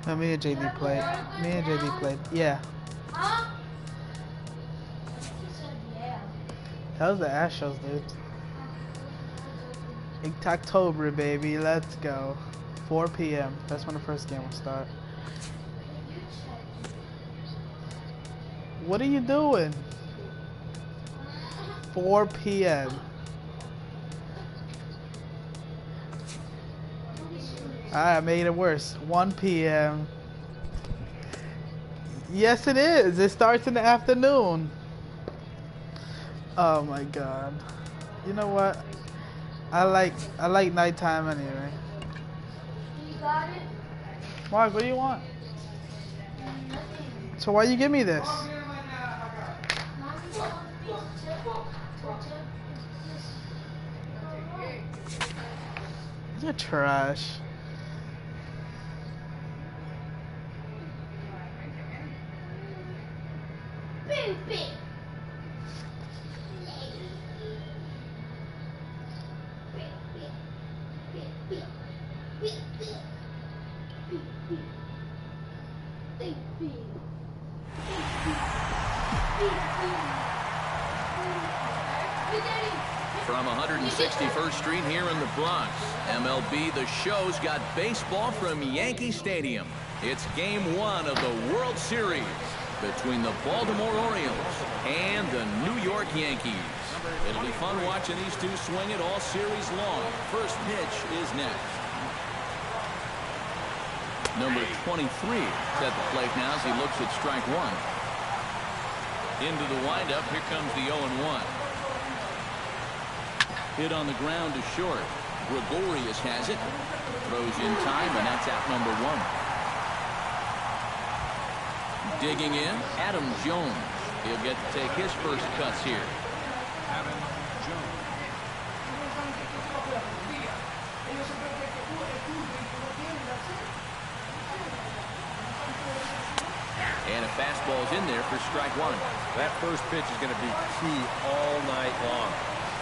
No, me and JD played. Me and JD played. Yeah. That was the Astros, dude. October, baby. Let's go. 4 p.m. That's when the first game will start. What are you doing? 4 p.m. I made it worse. 1 p.m. Yes, it is. It starts in the afternoon. Oh my god. You know what? I like nighttime anyway. You got it? Mark, what do you want? So why you give me this? You're trash. From 161st Street here in the Bronx, MLB The Show's got baseball from Yankee Stadium. It's Game 1 of the World Series between the Baltimore Orioles and the New York Yankees. It'll be fun watching these two swing it all series long. First pitch is next. Number 23 at the plate now as he looks at strike one. Into the windup, here comes the 0-1. Hit on the ground to short. Gregorius has it. Throws in time, and that's out number one. Digging in, Adam Jones. He'll get to take his first cuts here. Adam Jones. And a fastball's in there for strike one. That first pitch is going to be key all night long.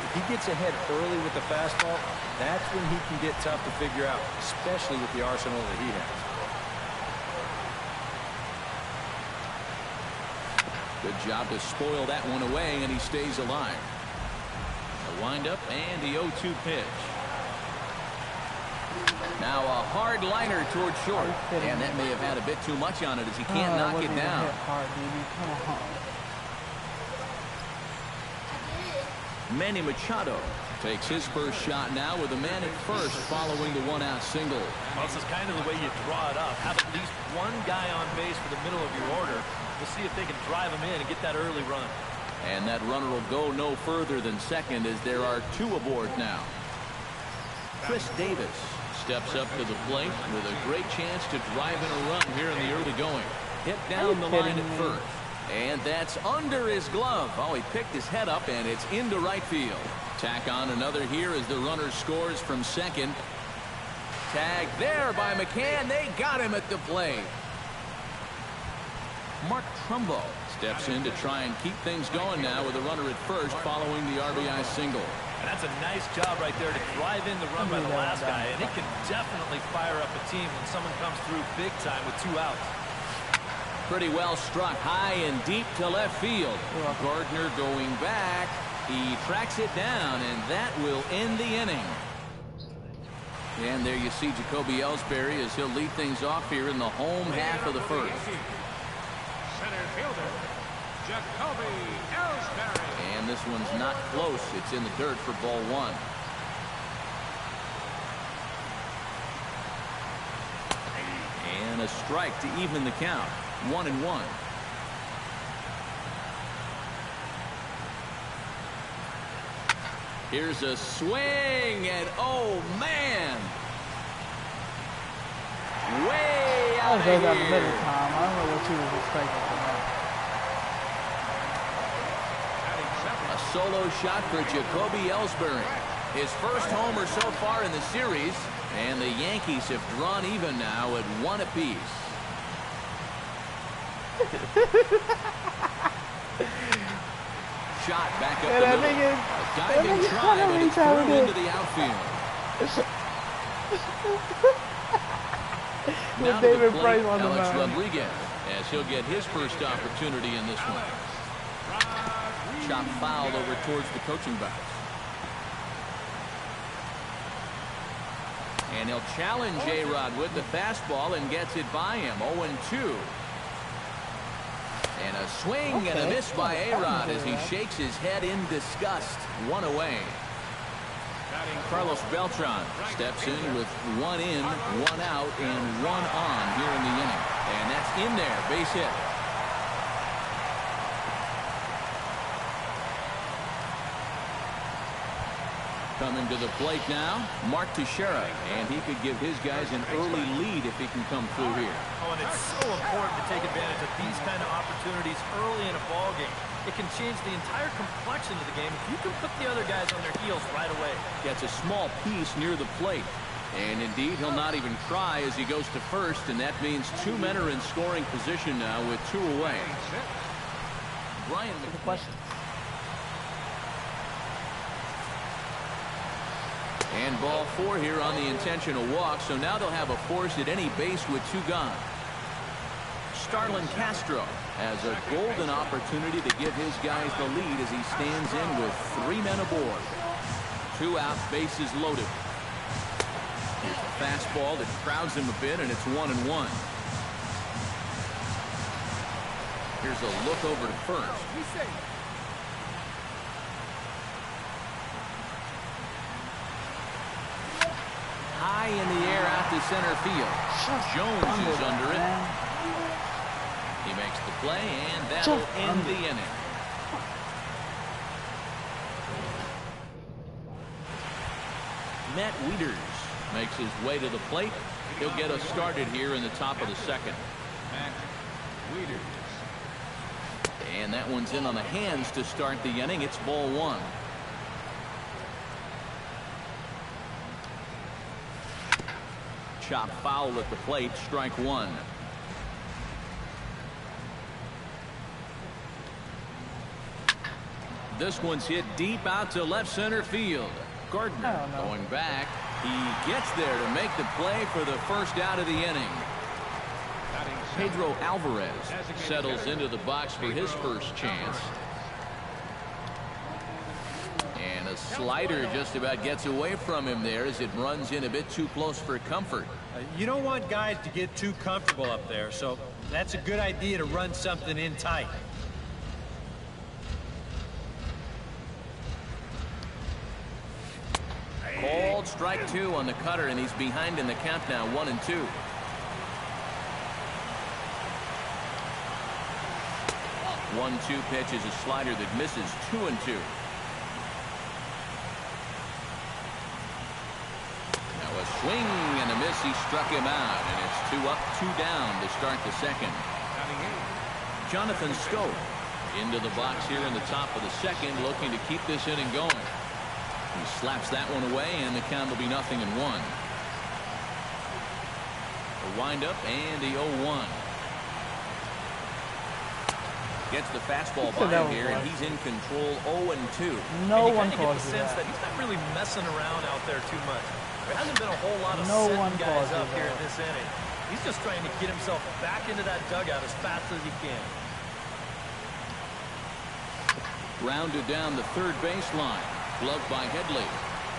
If he gets ahead early with the fastball, that's when he can get tough to figure out, especially with the arsenal that he has. Good job to spoil that one away, and he stays alive. The windup and the 0-2 pitch. Now a hard liner toward short, and that may have had a bit too much on it as he can't knock it down. Manny Machado takes his first shot now with a man at first following the one-out single. Well, this is kind of the way you draw it up. Have at least one guy on base for the middle of your order. We'll see if they can drive him in and get that early run. And that runner will go no further than second as there are two aboard now. Chris Davis steps up to the plate with a great chance to drive in a run here in the early going. Hit down the line at first. And that's under his glove. Oh, he picked his head up, and it's into right field. Tack on another here as the runner scores from second. Tag there by McCann. They got him at the plate. Mark Trumbo steps in to try and keep things going now with a runner at first following the RBI single. And that's a nice job right there to drive in the run by the last guy. And it can definitely fire up a team when someone comes through big time with two outs. Pretty well struck high and deep to left field. Gardner going back. He tracks it down, and that will end the inning. And there you see Jacoby Ellsbury as he'll lead things off here in the home half of the first. Center fielder, Jacoby Ellsbury. And this one's not close. It's in the dirt for ball one. And a strike to even the count. 1-1. Here's a swing, and oh man, way out of here. Down the middle, Tom. I don't know what you was expecting from that. A solo shot for Jacoby Ellsbury. His first homer so far in the series, and the Yankees have drawn even now at 1 apiece. Shot back up the middle. A diving try, but it's thrown into the outfield. Now With to the David plate, Price on the Alex mound. Rodriguez, as he'll get his first opportunity in this one. Chop foul over towards the coaching box. And he'll challenge A-Rod with the fastball and gets it by him. 0-2. And a swing and a miss by A-Rod as he shakes his head in disgust. One away. Carlos Beltran steps in with 1 in, 1 out, and 1 on here in the inning. And that's in there, base hit. Coming to the plate now, Mark Teixeira, and he could give his guys an early lead if he can come through here. Oh, and it's so important to take advantage of these kind of opportunities early in a ball game. It can change the entire complexion of the game if you can put the other guys on their heels right away. Gets a small piece near the plate. And indeed, he'll not even try as he goes to first, and that means 2 men are in scoring position now with 2 away. Brian, the question. And ball 4 here on the intentional walk, so now they'll have a force at any base with 2 gone. Starlin Castro has a golden opportunity to give his guys the lead as he stands in with 3 men aboard. 2 out, bases loaded. Here's a fastball that crowds him a bit, and it's 1-1. Here's a look over to first. High in the air out to center field. Jones is under it. He makes the play, and that'll end the inning. Matt Wieters makes his way to the plate. He'll get us started here in the top of the second. Matt Wieters. And that one's in on the hands to start the inning. It's ball 1. Chop foul at the plate, strike 1. This one's hit deep out to left center field. Gardner going back. He gets there to make the play for the first out of the inning. Pedro Alvarez settles into the box for his first chance. And a slider just about gets away from him there as it runs in a bit too close for comfort. You don't want guys to get too comfortable up there, so that's a good idea to run something in tight. Called strike 2 on the cutter, and he's behind in the count now, 1-2. One-two pitch is a slider that misses. 2-2. Now a swing and a miss. He struck him out, and it's 2 up, 2 down to start the second. Jonathan Schoop into the box here in the top of the second, looking to keep this inning going. He slaps that one away, and the count will be 0-1. A windup and the 0-1. Gets the fastball by him here, and he's in control. 0-2. No one calls it. You get the sense that he's not really messing around out there too much. There hasn't been a whole lot of setting guys up here in this inning. He's just trying to get himself back into that dugout as fast as he can. Rounded down the third baseline. Gloved by Headley.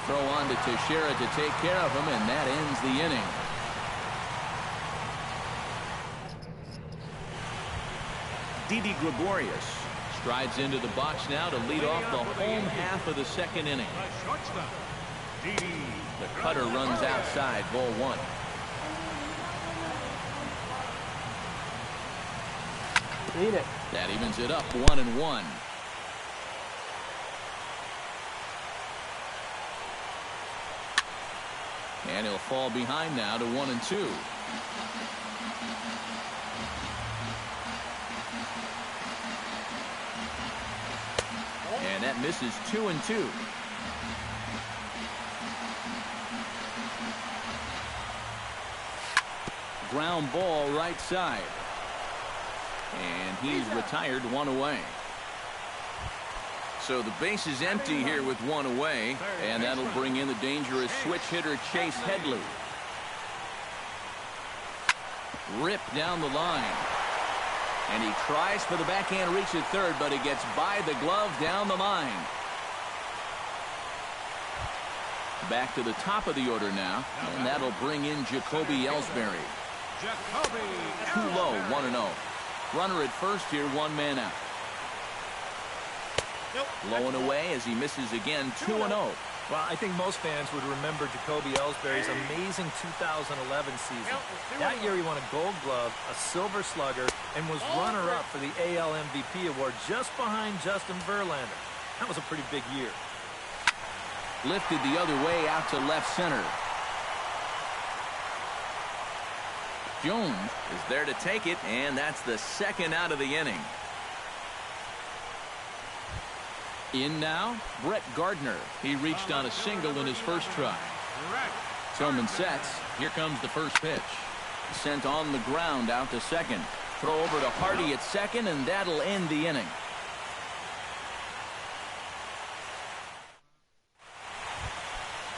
Throw on to Teixeira to take care of him, and that ends the inning. Didi Gregorius strides into the box now to lead off the home half of the second inning. The cutter runs outside, ball 1. Beat it. That evens it up, 1-1. And he'll fall behind now to 1-2. And that misses. 2-2. Ground ball right side. And he's retired, 1 away. So the base is empty here with 1 away, and that'll bring in the dangerous switch hitter Chase Headley. Ripped down the line. And he tries for the backhand reach at third, but he gets by the glove down the line. Back to the top of the order now, and that'll bring in Jacoby Ellsbury. Too low, 1-0. Runner at first here, one man out. Low and away as he misses again, 2-0. Well, I think most fans would remember Jacoby Ellsbury's amazing 2011 season. That year he won a Gold Glove, a Silver Slugger, and was runner-up for the AL MVP award just behind Justin Verlander. That was a pretty big year. Lifted the other way out to left center. Jones is there to take it, and that's the second out of the inning. In now, Brett Gardner. He reached on a single in his first try. Tillman sets. Here comes the first pitch. Sent on the ground out to second. Throw over to Hardy at second, and that'll end the inning.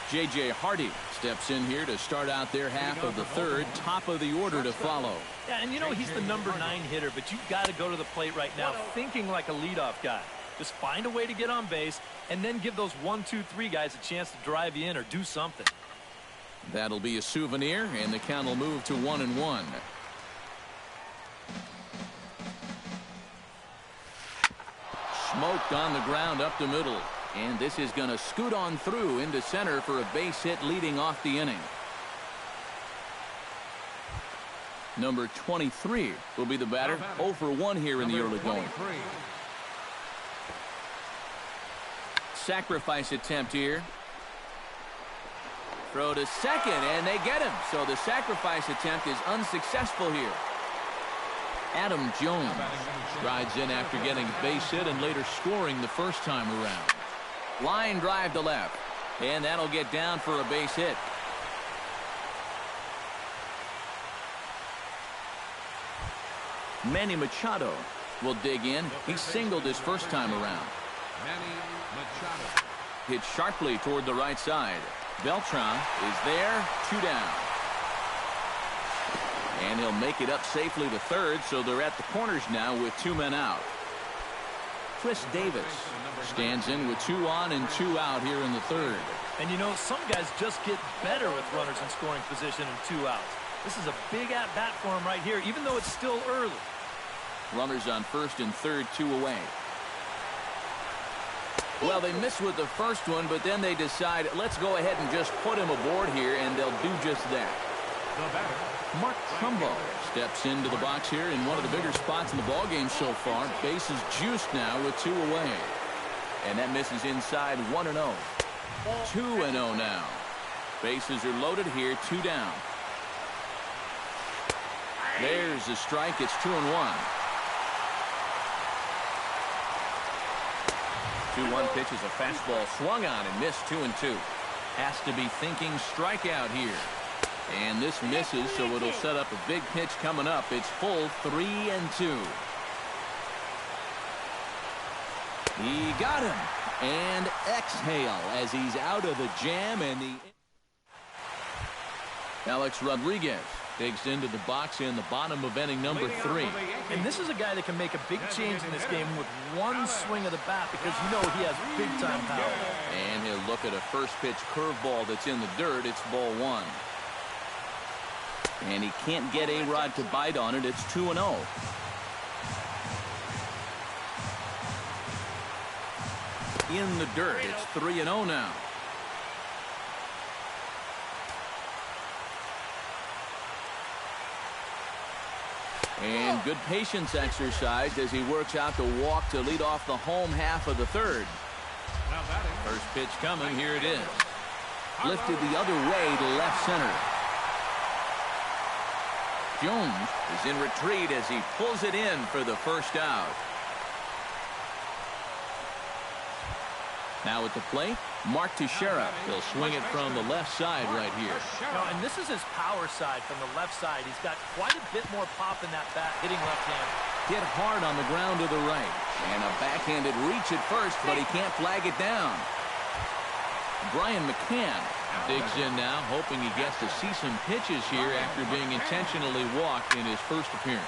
J.J. Hardy steps in here to start out their half of the third. Top of the order to follow. Yeah, and you know he's the number 9 hitter, but you've got to go to the plate right now thinking like a leadoff guy. Just find a way to get on base and then give those 1, 2, 3 guys a chance to drive you in or do something. That'll be a souvenir, and the count will move to 1-1. Smoked on the ground up the middle. And this is going to scoot on through into center for a base hit leading off the inning. Number 23 will be the batter. 0 for 1 here in the early going. Sacrifice attempt here. Throw to second, and they get him. So the sacrifice attempt is unsuccessful here. Adam Jones rides in after getting a base hit and later scoring the first time around. Line drive to left, and that'll get down for a base hit. Manny Machado will dig in. He singled his first time around. Hit sharply toward the right side. Beltran is there, 2 down. And he'll make it up safely to third, so they're at the corners now with 2 men out. Chris Davis stands in with 2 on and 2 out here in the third. And you know, some guys just get better with runners in scoring position and 2 outs. This is a big at-bat for him right here, even though it's still early. Runners on first and third, 2 away. Well, they miss with the first one, but then they decide, let's go ahead and just put him aboard here, and they'll do just that. Mark Trumbo steps into the box here in one of the bigger spots in the ballgame so far. Bases juiced now with 2 away. And that misses inside, 1-0. 2-0 now. Bases are loaded here, 2 down. There's the strike. It's 2-1. 2-1 pitch is a fastball swung on and missed, 2-2. Has to be thinking strikeout here. And this misses, so it'll set up a big pitch coming up. It's full, 3-2. He got him. And exhale as he's out of the jam. And Alex Rodriguez digs into the box in the bottom of inning number 3. And this is a guy that can make a big change in this game with one swing of the bat because you know he has big-time power. And he'll look at a first-pitch curveball that's in the dirt. It's ball 1. And he can't get A-Rod to bite on it. It's 2-0. In the dirt. It's 3-0 now. And good patience exercise as he works out the walk to lead off the home half of the third. First pitch coming. Here it is. Lifted the other way to left center. Jones is in retreat as he pulls it in for the first out. Now at the plate, Mark Teixeira. He'll swing it from the left side right here. Now, and this is his power side from the left side. He's got quite a bit more pop in that bat, hitting left-handed. Hit hard on the ground to the right. And a backhanded reach at first, but he can't flag it down. Brian McCann Digs in now, hoping he gets to see some pitches here after being intentionally walked in his first appearance.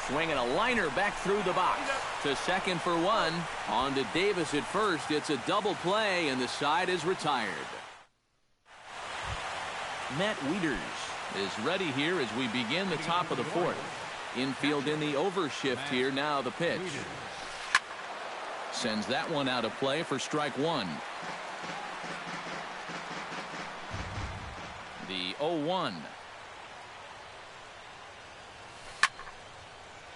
Swinging a liner back through the box. To second for one. On to Davis at first. It's a double play, and the side is retired. Matt Wieters is ready here as we begin the top of the fourth. Infield in the overshift here. Now the pitch. Sends that one out of play for strike one. The 0-1.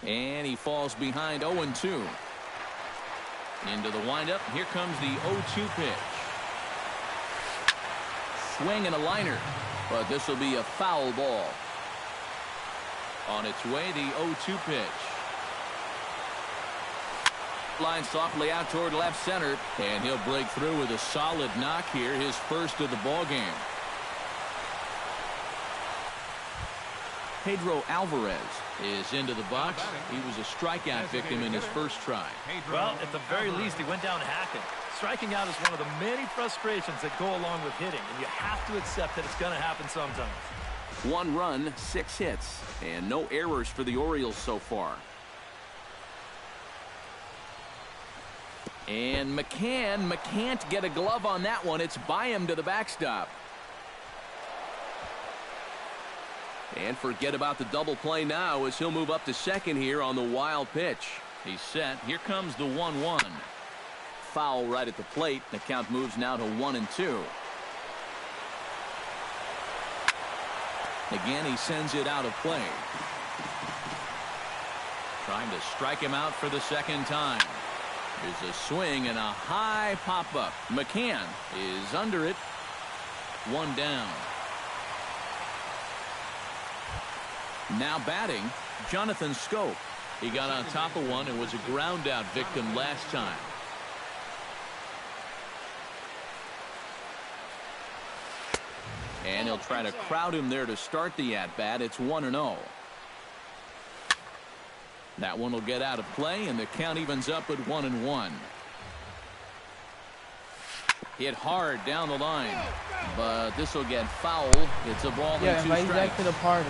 And he falls behind 0-2. Into the windup. Here comes the 0-2 pitch. Swing and a liner. But this will be a foul ball. On its way, the 0-2 pitch. Line softly out toward left center. And he'll break through with a solid knock here. His first of the ball game. Pedro Alvarez is into the box. He was a strikeout victim in his first try. Well, at the very least, he went down hacking. Striking out is one of the many frustrations that go along with hitting, and you have to accept that it's going to happen sometimes. 1 run, 6 hits, and no errors for the Orioles so far. And McCann can't get a glove on that one. It's by him to the backstop. And forget about the double play now as he'll move up to second here on the wild pitch. He's set. Here comes the 1-1. Foul right at the plate. The count moves now to 1-2. Again, he sends it out of play. Trying to strike him out for the second time. There's a swing and a high pop-up. McCann is under it. 1 down. Now batting, Jonathan Schoop. He got on top of one and was a ground-out victim last time. And he'll try to crowd him there to start the at-bat. It's 1-0. That one will get out of play, and the count evens up at 1-1. Hit hard down the line, but this will get foul. It's a ball and 2 strikes. Yeah, back to the party.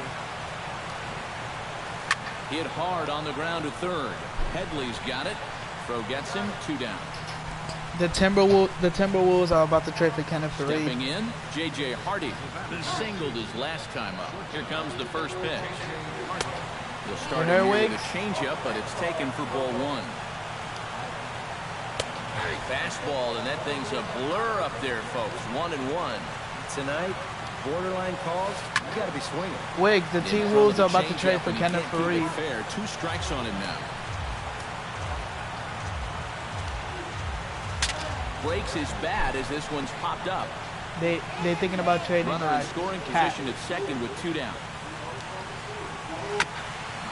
Hit hard on the ground to third. Headley's got it. Throw gets him. 2 down. The Timberwolves are about to trade for Kenneth Faried. Stepping in, J.J. Hardy. He singled his last time up. Here comes the first pitch. He'll start here with a changeup, but it's taken for ball 1. Fastball, and that thing's a blur up there, folks. 1-1. Tonight, borderline calls, you got to be swinging. Wig, the T-Wolves are about to trade for Kenneth Faried. Fair. 2 strikes on him now. Breaks his bat as this one's popped up. They're thinking about trading. Runner in scoring position at second with 2 down.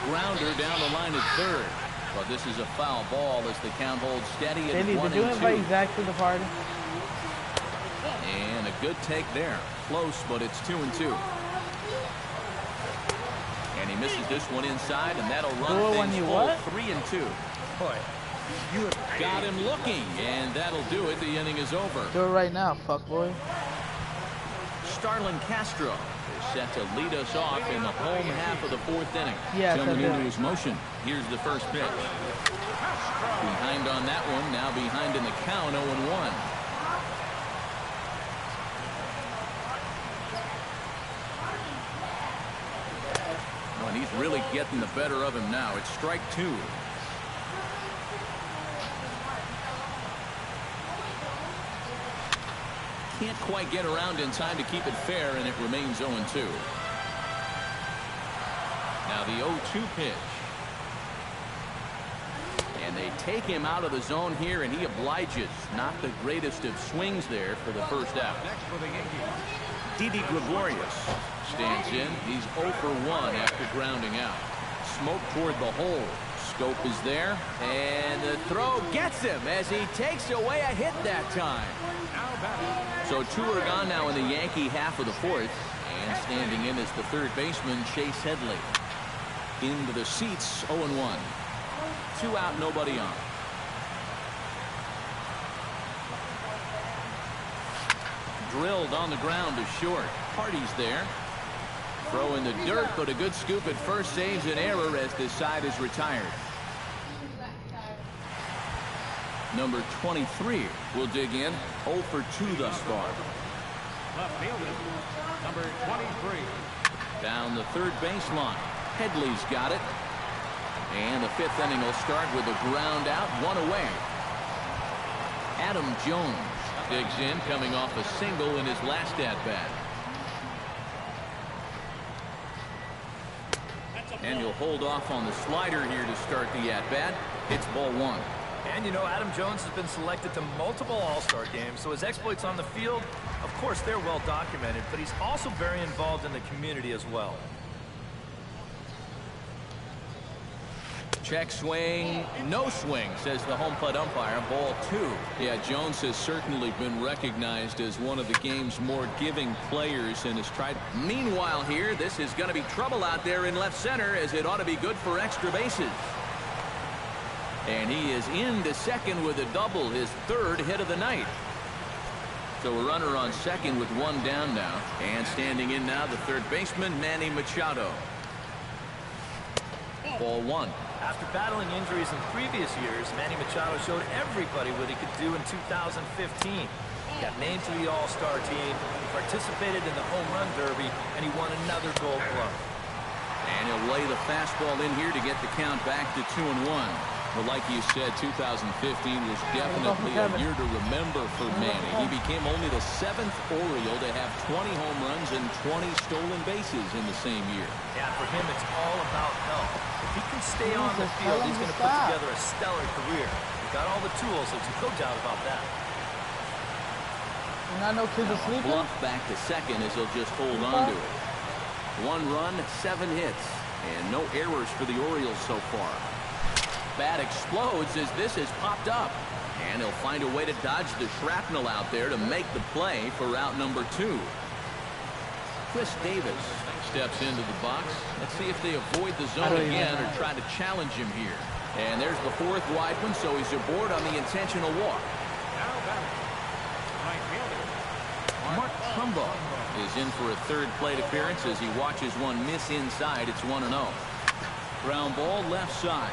Grounder down the line at third. But this is a foul ball as the count holds steady at 1-2. Did you invite Zach to the party? And a good take there. Close, but it's 2-2. And he misses this one inside, and that'll run things full. 3-2. Boy, you have got him looking, and that'll do it. The inning is over. Do it right now, fuckboy. Starlin Castro is set to lead us off in the home half of the 4th inning. Yeah, coming into his motion. Here's the first pitch. Behind on that one, now behind in the count, 0-1. And he's really getting the better of him now. It's strike 2. Can't quite get around in time to keep it fair, and it remains 0-2. Now the 0-2 pitch. And they take him out of the zone here, and he obliges. Not the greatest of swings there for the first out. Didi Gregorius stands in. He's 0 for 1 after grounding out. Smoke toward the hole. Schoop is there, and the throw gets him as he takes away a hit that time. So 2 are gone now in the Yankee half of the 4th, and standing in is the third baseman, Chase Headley. Into the seats, 0-1. 2 out, nobody on. drilled on the ground to short. Hardy's there. Throw in the dirt, but a good scoop at first saves an error as this side is retired. Number 23 will dig in. 0 for 2 thus far. Left fielder, number 23. Down the third baseline. Headley's got it. And the 5th inning will start with a ground out, 1 away. Adam Jones digs in, coming off a single in his last at-bat. And he'll hold off on the slider here to start the at-bat. It's ball 1. And you know, Adam Jones has been selected to multiple All-Star games, so his exploits on the field, of course, they're well documented, but he's also very involved in the community as well. Check swing, no swing, says the home plate umpire. Ball 2. Yeah, Jones has certainly been recognized as one of the game's more giving players and has tried. Meanwhile here, this is going to be trouble out there in left center, as it ought to be good for extra bases. And he is into second with a double, his 3rd hit of the night. So a runner on second with 1 down now. And standing in now, the 3rd baseman, Manny Machado. Ball 1. After battling injuries in previous years, Manny Machado showed everybody what he could do in 2015. He got named to the All-Star team, he participated in the Home Run Derby, and he won another Gold Glove. And he'll lay the fastball in here to get the count back to 2-1. But like you said, 2015 was definitely a year to remember for Manny. He became only the 7th Oriole to have 20 home runs and 20 stolen bases in the same year. Yeah, for him, it's all about health. If he can stay on the field, he's going to put together a stellar career. He's got all the tools, there's no doubt about that. Not no kids asleep. Bluff back to second as he'll just hold on to it. 1 run, 7 hits, and no errors for the Orioles so far. Bat explodes as this has popped up, and he'll find a way to dodge the shrapnel out there to make the play for out number 2. Chris Davis steps into the box. Let's see if they avoid the zone again or try to challenge him here. And there's the 4th wide one, so he's aboard on the intentional walk. Mark Trumbo is in for a 3rd plate appearance as he watches one miss inside. It's 1-0. Ground ball left side.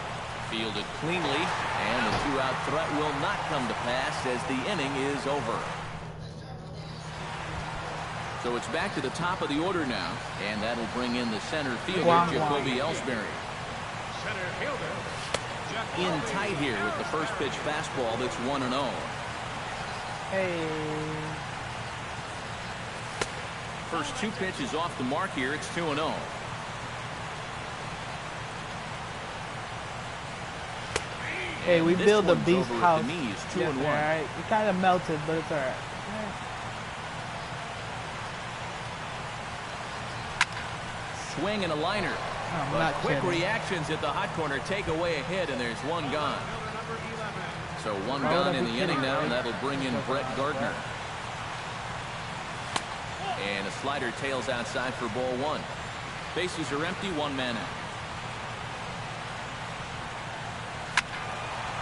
Fielded cleanly, and the 2-out threat will not come to pass as the inning is over. So it's back to the top of the order now, and that'll bring in the center fielder, Jacoby Ellsbury. Center fielder, In tight here with the first pitch fastball. That's 1-0. Hey. First 2 pitches off the mark here. It's 2-0. Hey, we built a beast house. The knees, 2-1. All right, it kind of melted, but it's all right. Swing and a liner. Not quick kidding. reactions at the hot corner take away a hit, and there's 1 gone. So 1 gone in the inning now, and that'll bring in Brett Gardner. And a slider tails outside for ball 1. Bases are empty, 1 man out.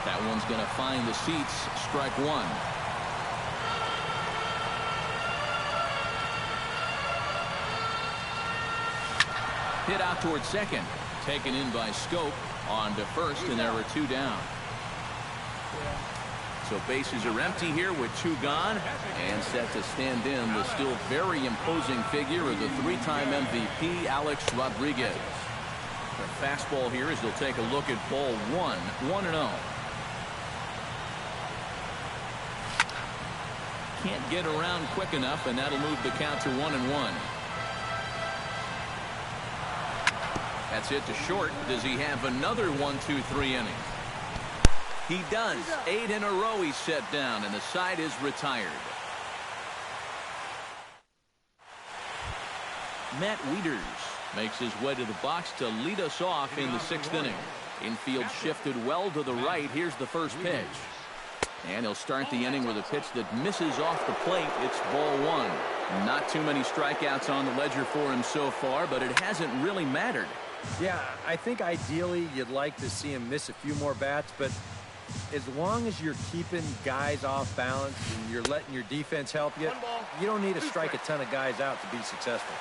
That one's going to find the seats. Strike 1. Hit out towards second. Taken in by Scope on to first, and there are 2 down. So bases are empty here with 2 gone, and set to stand in the still very imposing figure of the 3-time MVP, Alex Rodriguez. The fastball here as they'll take a look at ball 1. 1-0. Can't get around quick enough, and that'll move the count to 1-1. That's it to short. Does he have another 1-2-3 inning? He does. 8 in a row he's set down, and the side is retired. Matt Wieters makes his way to the box to lead us off in the 6th inning. Infield shifted well to the right. Here's the first pitch. And he'll start the inning with a pitch that misses off the plate. It's ball 1. Not too many strikeouts on the ledger for him so far, but it hasn't really mattered. Yeah, I think ideally you'd like to see him miss a few more bats, but As long as you're keeping guys off balance and you're letting your defense help you, you don't need to strike a ton of guys out to be successful.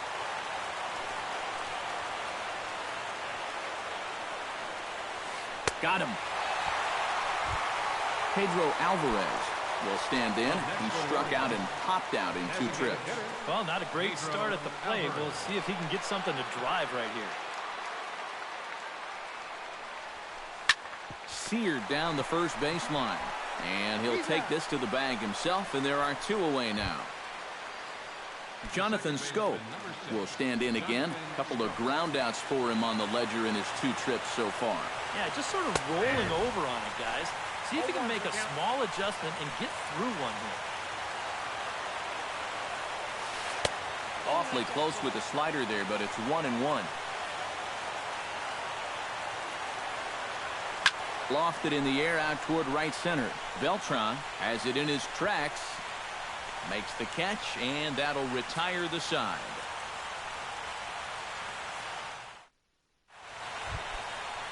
Got him. Pedro Alvarez will stand in. He struck out and popped out in 2 trips. Well, not a great start at the plate. We'll see if he can get something to drive right here. Seared down the first baseline. And he'll take this to the bag himself, and there are 2 away now. Jonathan Schoop will stand in again. A couple of groundouts for him on the ledger in his 2 trips so far. Yeah, just sort of rolling over on it, guys. See if he can make a small adjustment and get through one here. Awfully close with the slider there, but it's 1-1. Lofted in the air out toward right center. Beltran has it in his tracks. Makes the catch, and that'll retire the side.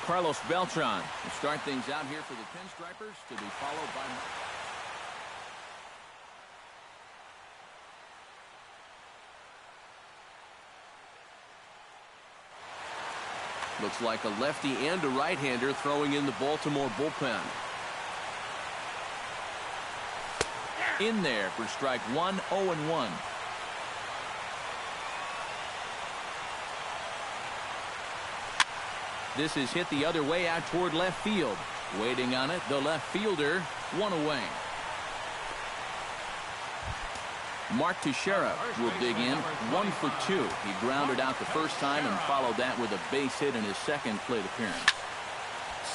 Carlos Beltran will start things out here for the Pinstripers, to be followed by... Looks like a lefty and a right-hander throwing in the Baltimore bullpen. In there for strike 1, 0-1. This is hit the other way out toward left field. Waiting on it, the left fielder, 1 away. Mark Teixeira will dig in, 1 for 2. He grounded out the first time and followed that with a base hit in his second plate appearance.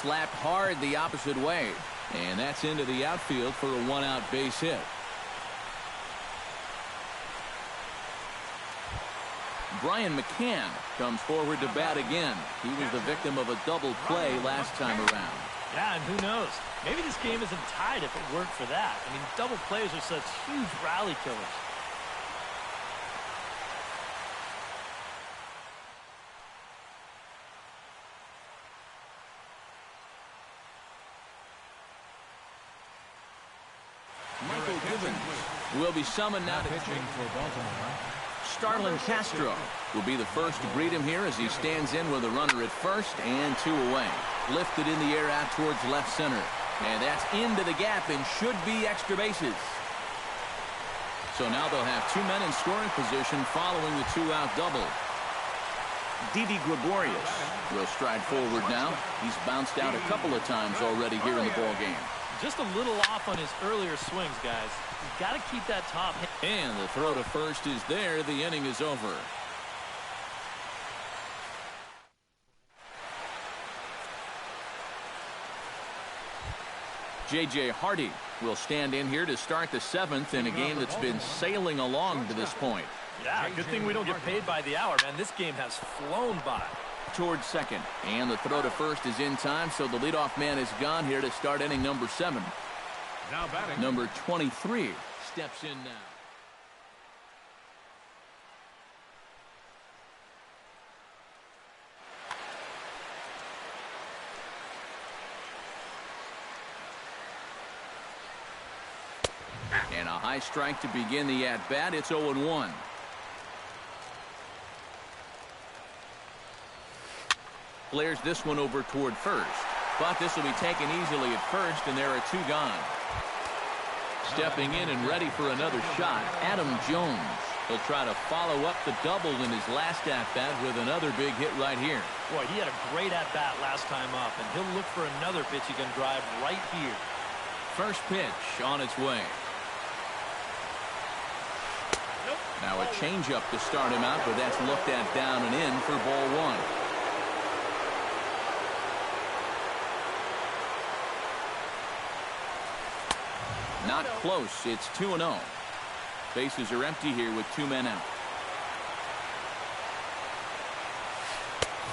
Slapped hard the opposite way, and that's into the outfield for a 1-out base hit. Brian McCann comes forward to bat again. He was the victim of a double play last time around. Yeah, and who knows? Maybe this game isn't tied if it weren't for that. I mean, double plays are such huge rally killers. Michael Givens will be summoned now to Pitching for Baltimore. Starlin Castro will be the first to greet him here as he stands in with a runner at first and 2 away. Lifted in the air out towards left center. And that's into the gap and should be extra bases. So now they'll have 2 men in scoring position following the 2-out double. Didi Gregorius will stride forward now. He's bounced out a couple of times already here in the ballgame. Just a little off on his earlier swings, guys. You've got to keep that top hit. And the throw to first is there. The inning is over. J.J. Hardy will stand in here to start the 7th in a game that's been sailing along to this point. Yeah, good thing we don't get paid by the hour, man. This game has flown by. Towards second, and the throw to first is in time, so the leadoff man is gone here to start inning number 7. Now batting. Number 23 steps in now. And a high strike to begin the at-bat. It's 0-1. Flares this one over toward first. But this will be taken easily at first, and there are 2 gone. Stepping in and ready for another shot, Adam Jones. He'll try to follow up the double in his last at-bat with another big hit right here. Boy, he had a great at-bat last time up, and he'll look for another pitch he can drive right here. First pitch on its way. Now a changeup to start him out, but that's looked at down and in for ball 1. Not close. It's 2-0. Bases are empty here with 2 men out.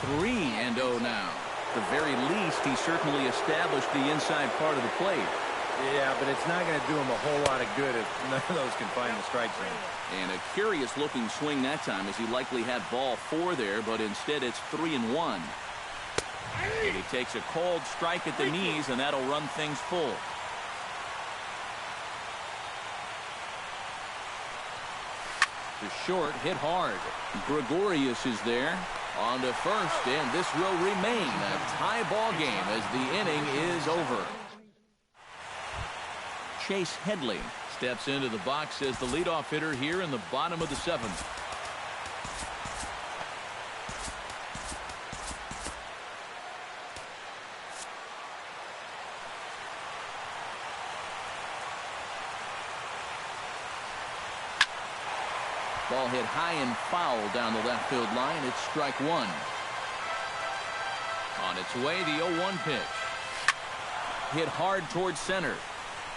3-0 now. At the very least, he certainly established the inside part of the plate. Yeah, but it's not going to do him a whole lot of good if none of those can find the strike zone. And a curious-looking swing that time, as he likely had ball 4 there, but instead it's 3-1. And he takes a cold strike at the knees, and that'll run things full. The short hit hard. Gregorius is there on to first, and this will remain a tie ball game as the inning is over. Chase Headley steps into the box as the leadoff hitter here in the bottom of the seventh. Ball hit high and foul down the left field line. It's strike one. On its way, the 0-1 pitch. Hit hard towards center.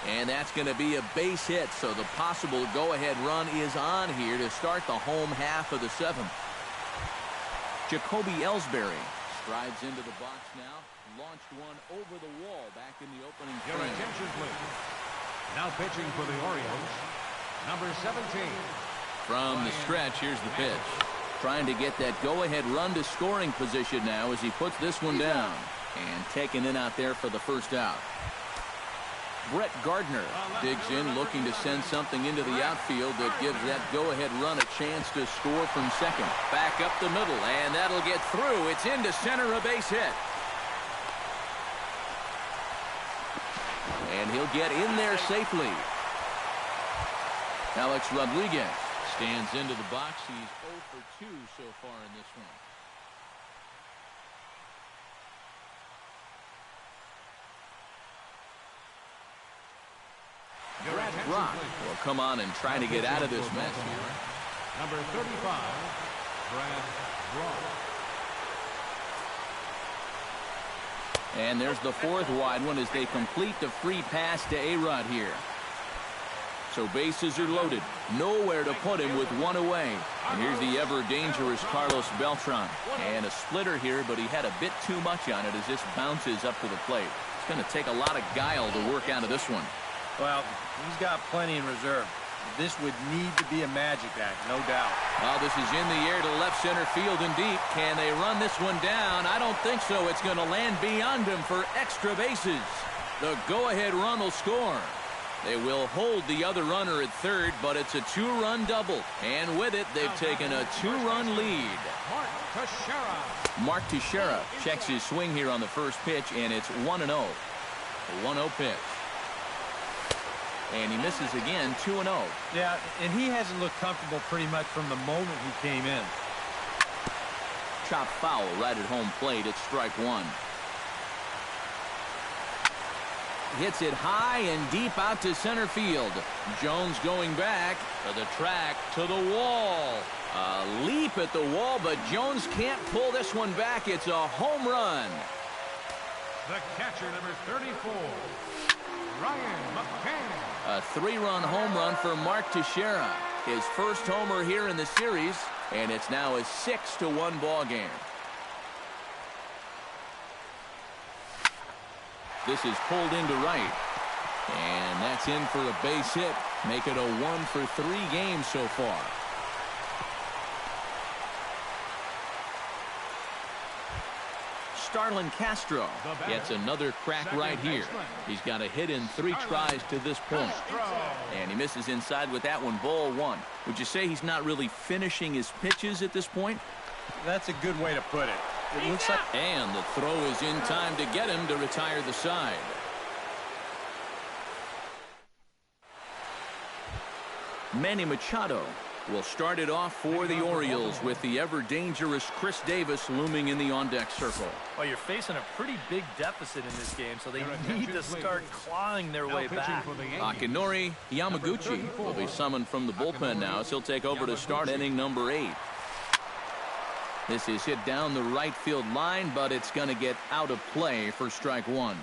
And that's going to be a base hit, so the possible go-ahead run is on here to start the home half of the seventh. Jacoby Ellsbury strides into the box now. Launched one over the wall back in the opening Your frame. attention, please. Now pitching for the Orioles, number 17. From the stretch, here's the pitch. Trying to get that go-ahead run to scoring position now as he puts this one down. And taken in out there for the first out. Brett Gardner digs in, looking to send something into the outfield that gives that go-ahead run a chance to score from second. Back up the middle, and that'll get through. It's into center, a base hit. And he'll get in there safely. Alex Rodriguez stands into the box. He's 0 for 2 so far in this one. Brad Brock will come on and try to get out of this mess here. Number 35, Brad Brock. And there's the fourth wide one as they complete the free pass to A-Rod here. So bases are loaded. Nowhere to put him with one away. And here's the ever-dangerous Carlos Beltran. And a splitter here, but he had a bit too much on it as this bounces up to the plate. It's going to take a lot of guile to work out of this one. Well, he's got plenty in reserve. This would need to be a magic act, no doubt. Well, this is in the air to left center field and deep. Can they run this one down? I don't think so. It's going to land beyond him for extra bases. The go-ahead run will score. They will hold the other runner at third, but it's a two-run double. And with it, they've taken a two-run lead. Mark Teixeira. Mark Teixeira checks his swing here on the first pitch, and it's 1-0. A 1-0 pitch. And he misses again, 2-0. Yeah, and he hasn't looked comfortable pretty much from the moment he came in. Chop foul right at home plate. It's strike one. Hits it high and deep out to center field. Jones going back to the track, to the wall. A leap at the wall, but Jones can't pull this one back. It's a home run. The catcher, number 34, Ryan McCann. A three-run home run for Mark Teixeira. His first homer here in the series, and it's now a 6-1 ball game. This is pulled into right. And that's in for a base hit. Make it a 1 for 3 games so far. Starlin Castro gets another crack right here. He's got a hit in 3 tries to this point. And he misses inside with that one, ball 1. Would you say he's not really finishing his pitches at this point? That's a good way to put it. It looks like... And the throw is in time to get him to retire the side. Manny Machado will start it off for the Orioles with the ever-dangerous Chris Davis looming in the on-deck circle. Well, you're facing a pretty big deficit in this game, so they need to start clawing their way back. Akinori Yamaguchi will be summoned from the bullpen now as he'll take over to start inning number 8. This is hit down the right field line, but it's going to get out of play for strike one.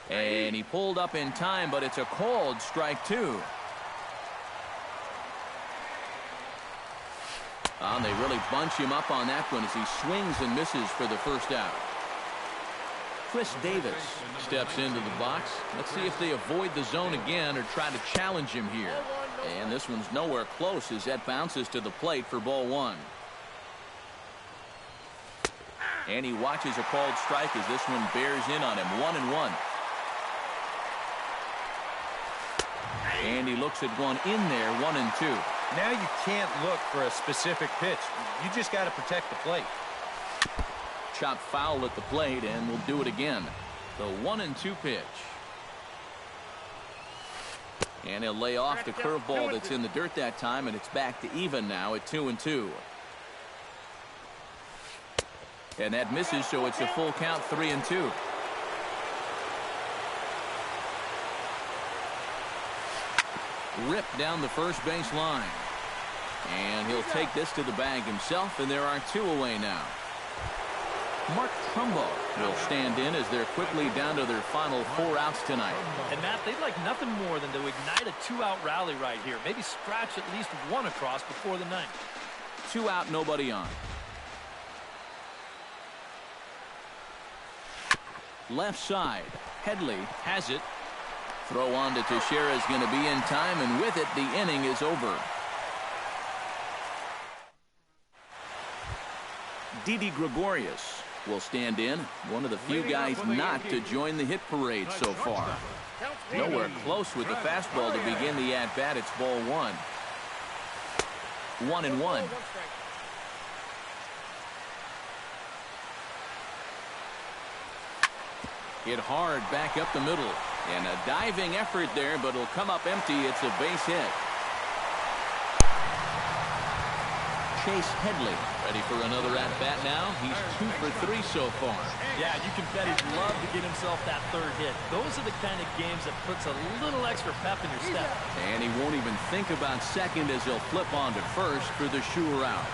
And he pulled up in time, but it's a called strike 2. And they really bunch him up on that one as he swings and misses for the first out. Chris Davis steps into the box. Let's see if they avoid the zone again or try to challenge him here. And this one's nowhere close as that bounces to the plate for ball 1. And he watches a called strike as this one bears in on him. 1-1. And he looks at one in there. 1-2. Now you can't look for a specific pitch. You just got to protect the plate. Chop foul at the plate, and we'll do it again. The 1-2 pitch. And he'll lay off the curveball that's in the dirt that time, and it's back to even now at 2-2. And that misses, so it's a full count, 3-2. Ripped down the first base line. And he'll take this to the bag himself, and there are 2 away now. Mark Trumbo will stand in as they're quickly down to their final 4 outs tonight. And Matt, they'd like nothing more than to ignite a 2-out rally right here. Maybe scratch at least 1 across before the 9th. 2 out, nobody on. Left side. Headley has it. Throw on to Teixeira is going to be in time, and with it, the inning is over. Didi Gregorius will stand in, one of the few guys not to join the hit parade so far. Nowhere close with the fastball to begin the at-bat. It's ball 1. 1-1. Hit hard back up the middle. And a diving effort there, but it'll come up empty. It's a base hit. Chase Headley ready for another at-bat now. He's 2 for 3 so far. Yeah, you can bet he'd love to get himself that 3rd hit. Those are the kind of games that puts a little extra pep in your step. And he won't even think about second as he'll flip on to first for the sure out.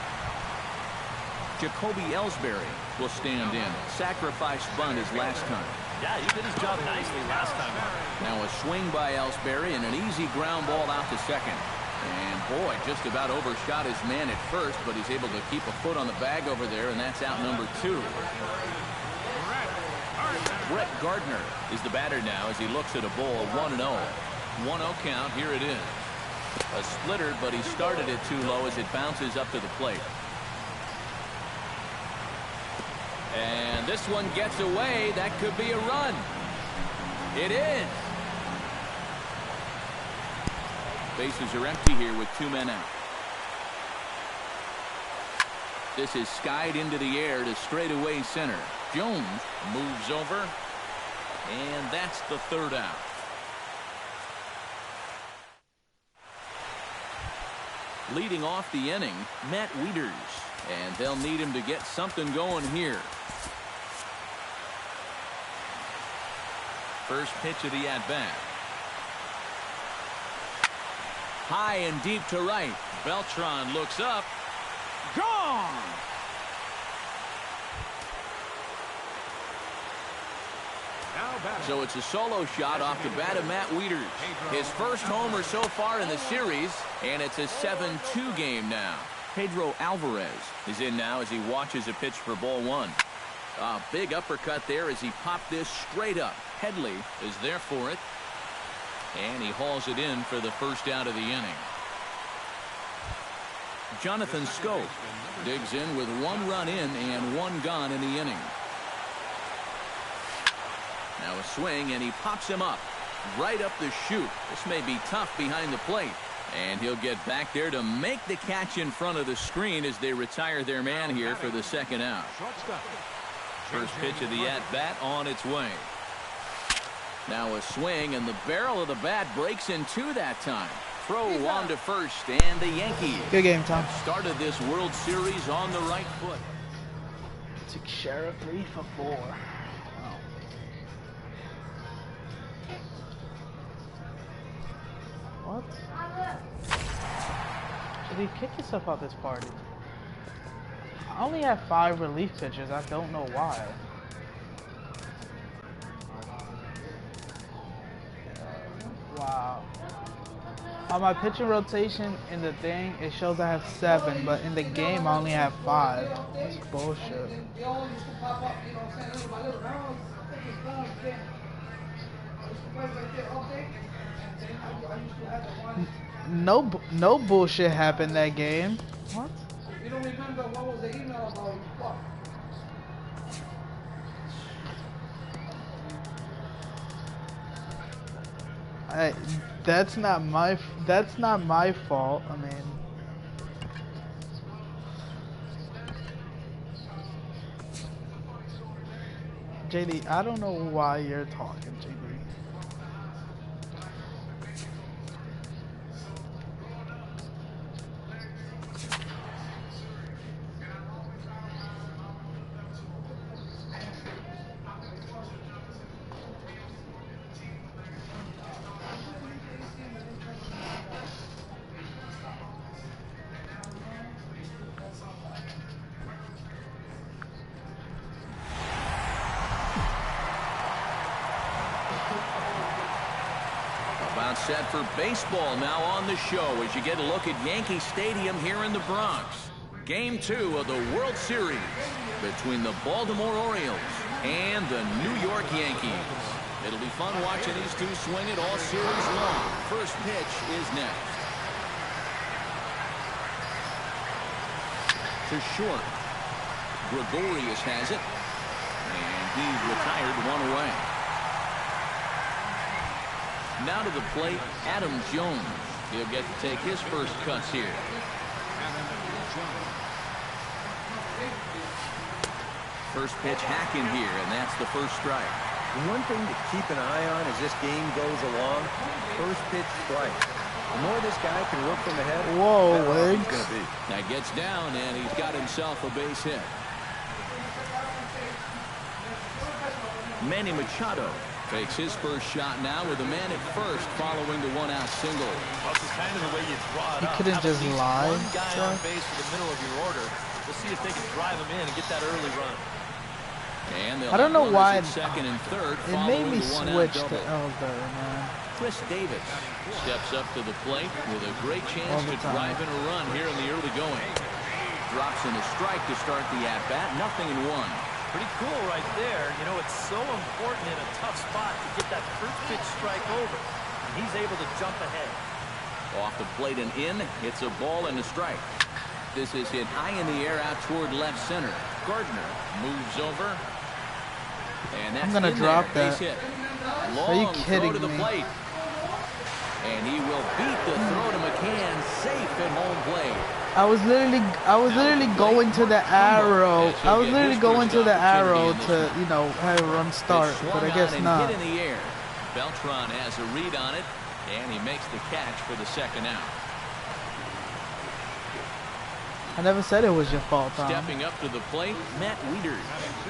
Jacoby Ellsbury will stand in. Sacrifice bunt his last time. Yeah, he did his job nicely last time out. Now a swing by Ellsbury and an easy ground ball out to second. And boy, just about overshot his man at first, but he's able to keep a foot on the bag over there, and that's out number 2. Brett Gardner is the batter now as he looks at a ball 1-0. 1-0 count. Here it is. A splitter, but he started it too low as it bounces up to the plate. And this one gets away. That could be a run. It is. Bases are empty here with 2 men out. This is skied into the air to straightaway center. Jones moves over. And that's the 3rd out. Leading off the inning, Matt Wieters. And they'll need him to get something going here. First pitch of the at-bat. High and deep to right. Beltran looks up. Gone! So it's a solo shot off the bat of Matt Wieters. His first homer so far in the series, and it's a 7-2 game now. Pedro Alvarez is in now as he watches a pitch for ball 1. A big uppercut there as he popped this straight up. Headley is there for it. And he hauls it in for the first out of the inning. Jonathan Schoop digs in with 1 run in and 1 gone in the inning. Now a swing, and he pops him up. Right up the chute. This may be tough behind the plate. And he'll get back there to make the catch in front of the screen as they retire their man here for the 2nd out. First pitch of the at-bat on its way. Now a swing, and the barrel of the bat breaks in 2 that time. Throw on to first, and the Yankees. Good game, Tom. Started this World Series on the right foot. Teixeira 3 for 4. Wow. What? Should he kick yourself out this party? I only have 5 relief pitchers. I don't know why. Wow. On my pitching rotation in the thing, it shows I have 7, but in the game I only have 5. That's bullshit. No bullshit happened that game. What? You don't remember what was the email about? That's not my fault. I mean, JD, I don't know why you're talking, JD. About set for baseball now on the show as you get a look at Yankee Stadium here in the Bronx. Game 2 of the World Series between the Baltimore Orioles and the New York Yankees. It'll be fun watching these two swing it all series long. First pitch is next. To short. Gregorius has it. And he retired one away. Now to the plate, Adam Jones. He'll get to take his first cuts here. First pitch hacking here, and that's the first strike. One thing to keep an eye on as this game goes along, first pitch strike. The more this guy can work from ahead, Whoa, the better off he's legs. going to be. That gets down, and he's got himself a base hit. Manny Machado takes his first shot now with a man at first following the one-out single. Well, this is kind of the way you draw it He up. couldn't Have just at least lie, one guy Chuck. on base for the middle of your order. We'll see if they can drive him in and get that early run. And they'll I don't have know runners why at second and third It made following me the one-out switch to double. Elder, man. Chris Davis steps up to the plate with a great chance All the to time. drive in a run here in the early going. Drops in a strike to start the at-bat. Nothing in one. Pretty cool right there. You know, it's so important in a tough spot to get that first pitch strike over. And he's able to jump ahead. Off the plate and in. It's a ball and a strike. This is hit high in the air out toward left center. Gardner moves over. And that's I'm gonna in drop there. that. Base hit. Are you Long kidding throw to the me? plate. And he will beat the throw to McCann. Safe at home plate. I was literally going to the arrow. I was literally going to the arrow to, you know, have a run start, but I guess not. Hit in the air. Beltran has a read on it, and he makes the catch for the second out. I never said it was your fault, Tom. Stepping up to the plate, Matt Wieters.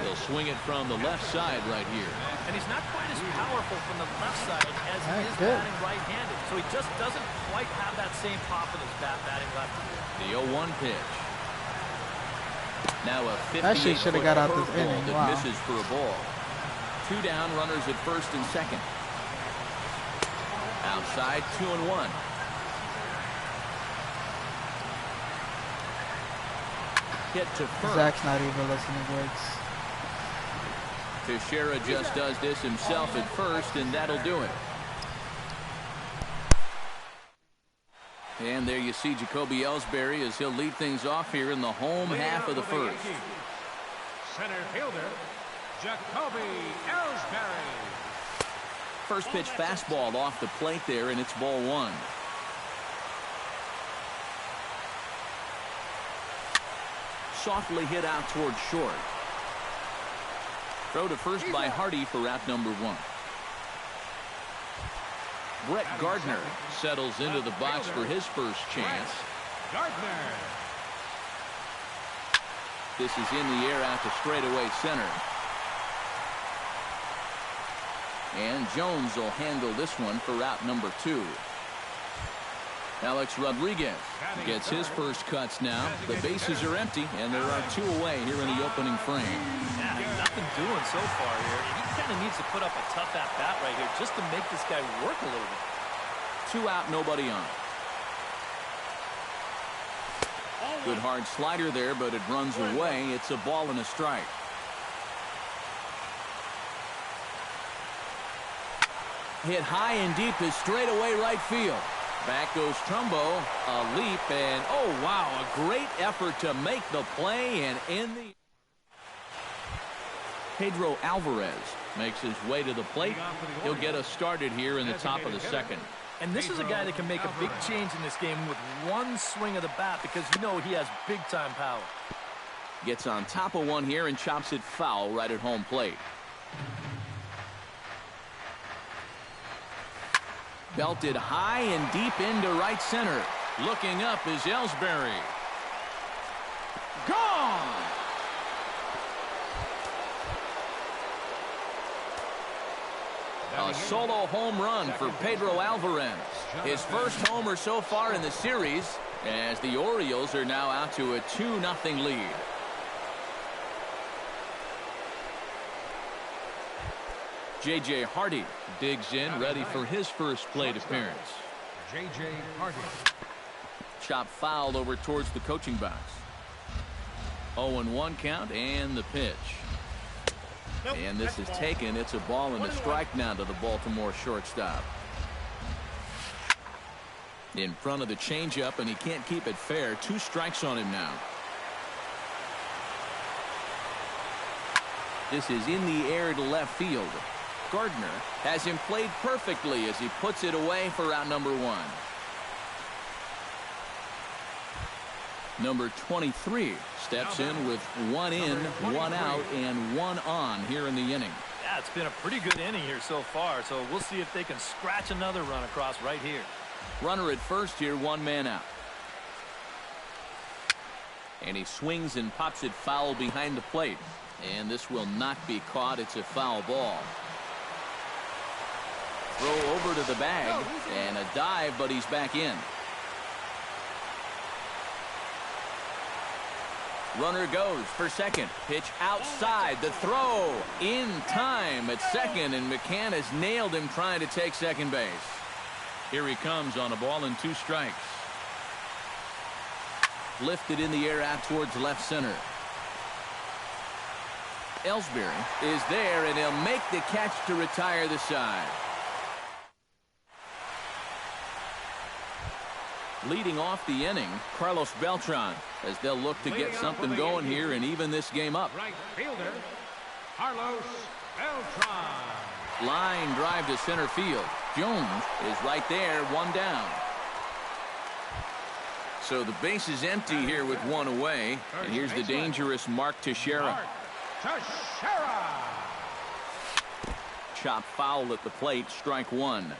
He'll swing it from the left side right here. And he's not quite as powerful from the left side as he is Good. batting right-handed. So he just doesn't quite have that same pop in his bat batting lefty. The 0-1 pitch. Now a Actually 58-foot should've got out this curveball inning. that Wow. misses for a ball. Two down, runners at first and second. Outside, 2-1. Hit to first. Zach's not even listening, Wicks. Teixeira just does this himself at first, and that'll do it. And there you see Jacoby Ellsbury as he'll lead things off here in the home half of the first. Center fielder, Jacoby Ellsbury. First pitch fastball off the plate there, and it's ball one. Softly hit out towards short. Throw to first by Hardy for out number one. Brett Gardner settles into the box for his first chance. Gardner. This is in the air out to straightaway center. And Jones will handle this one for out number two. Alex Rodriguez gets his first cuts now. The bases are empty, and there are two away here in the opening frame. Yeah, nothing doing so far here. He kind of needs to put up a tough at-bat right here just to make this guy work a little bit. Two out, nobody on. Good hard slider there, but it runs away. It's a ball and a strike. Hit high and deep to straightaway right field. Back goes Trumbo, a leap, and oh wow, a great effort to make the play and in the... Pedro Alvarez makes his way to the plate. He'll get us started here in the top of the second. And this is a guy that can make a big change in this game with one swing of the bat because you know he has big-time power. Gets on top of one here and chops it foul right at home plate. Belted high and deep into right center. Looking up is Ellsbury. Gone! A solo home run for Pedro Alvarez. His first homer so far in the series, as the Orioles are now out to a 2-0 lead. J.J. Hardy digs in, ready for his first plate appearance. J.J. Hardy. Chop fouled over towards the coaching box. 0-1 count and the pitch. And this is taken. It's a ball and a strike now to the Baltimore shortstop. In front of the changeup, and he can't keep it fair. 2 strikes on him now. This is in the air to left field. Gardner has him played perfectly as he puts it away for out number 1. Number 23 steps in with 1 in, 1 out, and 1 on here in the inning. Yeah, it's been a pretty good inning here so far, so we'll see if they can scratch another run across right here. Runner at first here, 1 man out. And he swings and pops it foul behind the plate. And this will not be caught. It's a foul ball. Throw over to the bag and a dive, but he's back in. Runner goes for second. Pitch outside. The throw in time at second, and McCann has nailed him trying to take second base. Here he comes on a ball and 2 strikes. Lifted in the air out towards left center. Ellsbury is there, and he'll make the catch to retire the side. Leading off the inning, Carlos Beltran, as they'll look to get something going here and even this game up. Right fielder, Carlos Beltran. Line drive to center field. Jones is right there, 1 down. So the base is empty here with 1 away. And here's the dangerous Mark Teixeira. Chop foul at the plate, strike 1.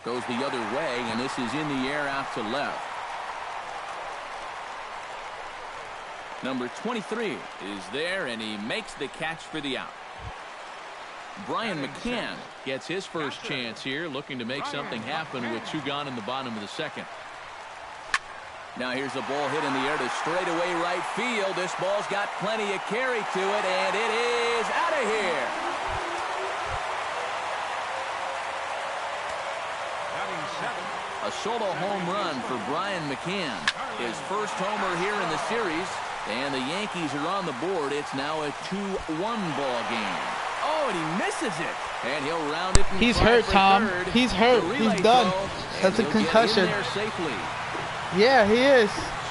Goes the other way, and this is in the air out to left. Number 23 is there, and he makes the catch for the out. Brian McCann gets his first chance here, looking to make something happen with 2 gone in the bottom of the second. Now here's a ball hit in the air to straightaway right field. This ball's got plenty of carry to it, and it is out of here. A solo home run for Brian McCann. His first homer here in the series, and the Yankees are on the board. It's now a 2-1 ball game. Oh, and he misses it. And he'll round it. He's hurt, Tom. He's hurt. He's done. That's a concussion. Yeah, he is.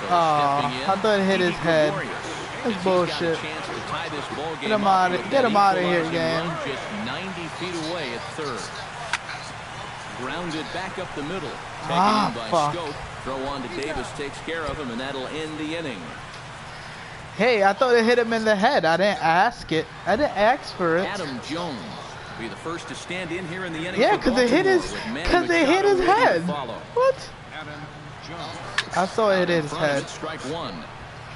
Oh, I thought it hit his head. That's bullshit. Get him out of here, game. Just 90 feet away at third. Grounded back up the middle. Taken in by Scope. Throw on to Davis, takes care of him, and that'll end the inning. Hey, I thought it hit him in the head. I didn't ask it. I didn't ask for it. Adam Jones will be the first to stand in here in the inning. Yeah, because it hit his head. What? Adam Jones. I saw it hit his head. Strike 1.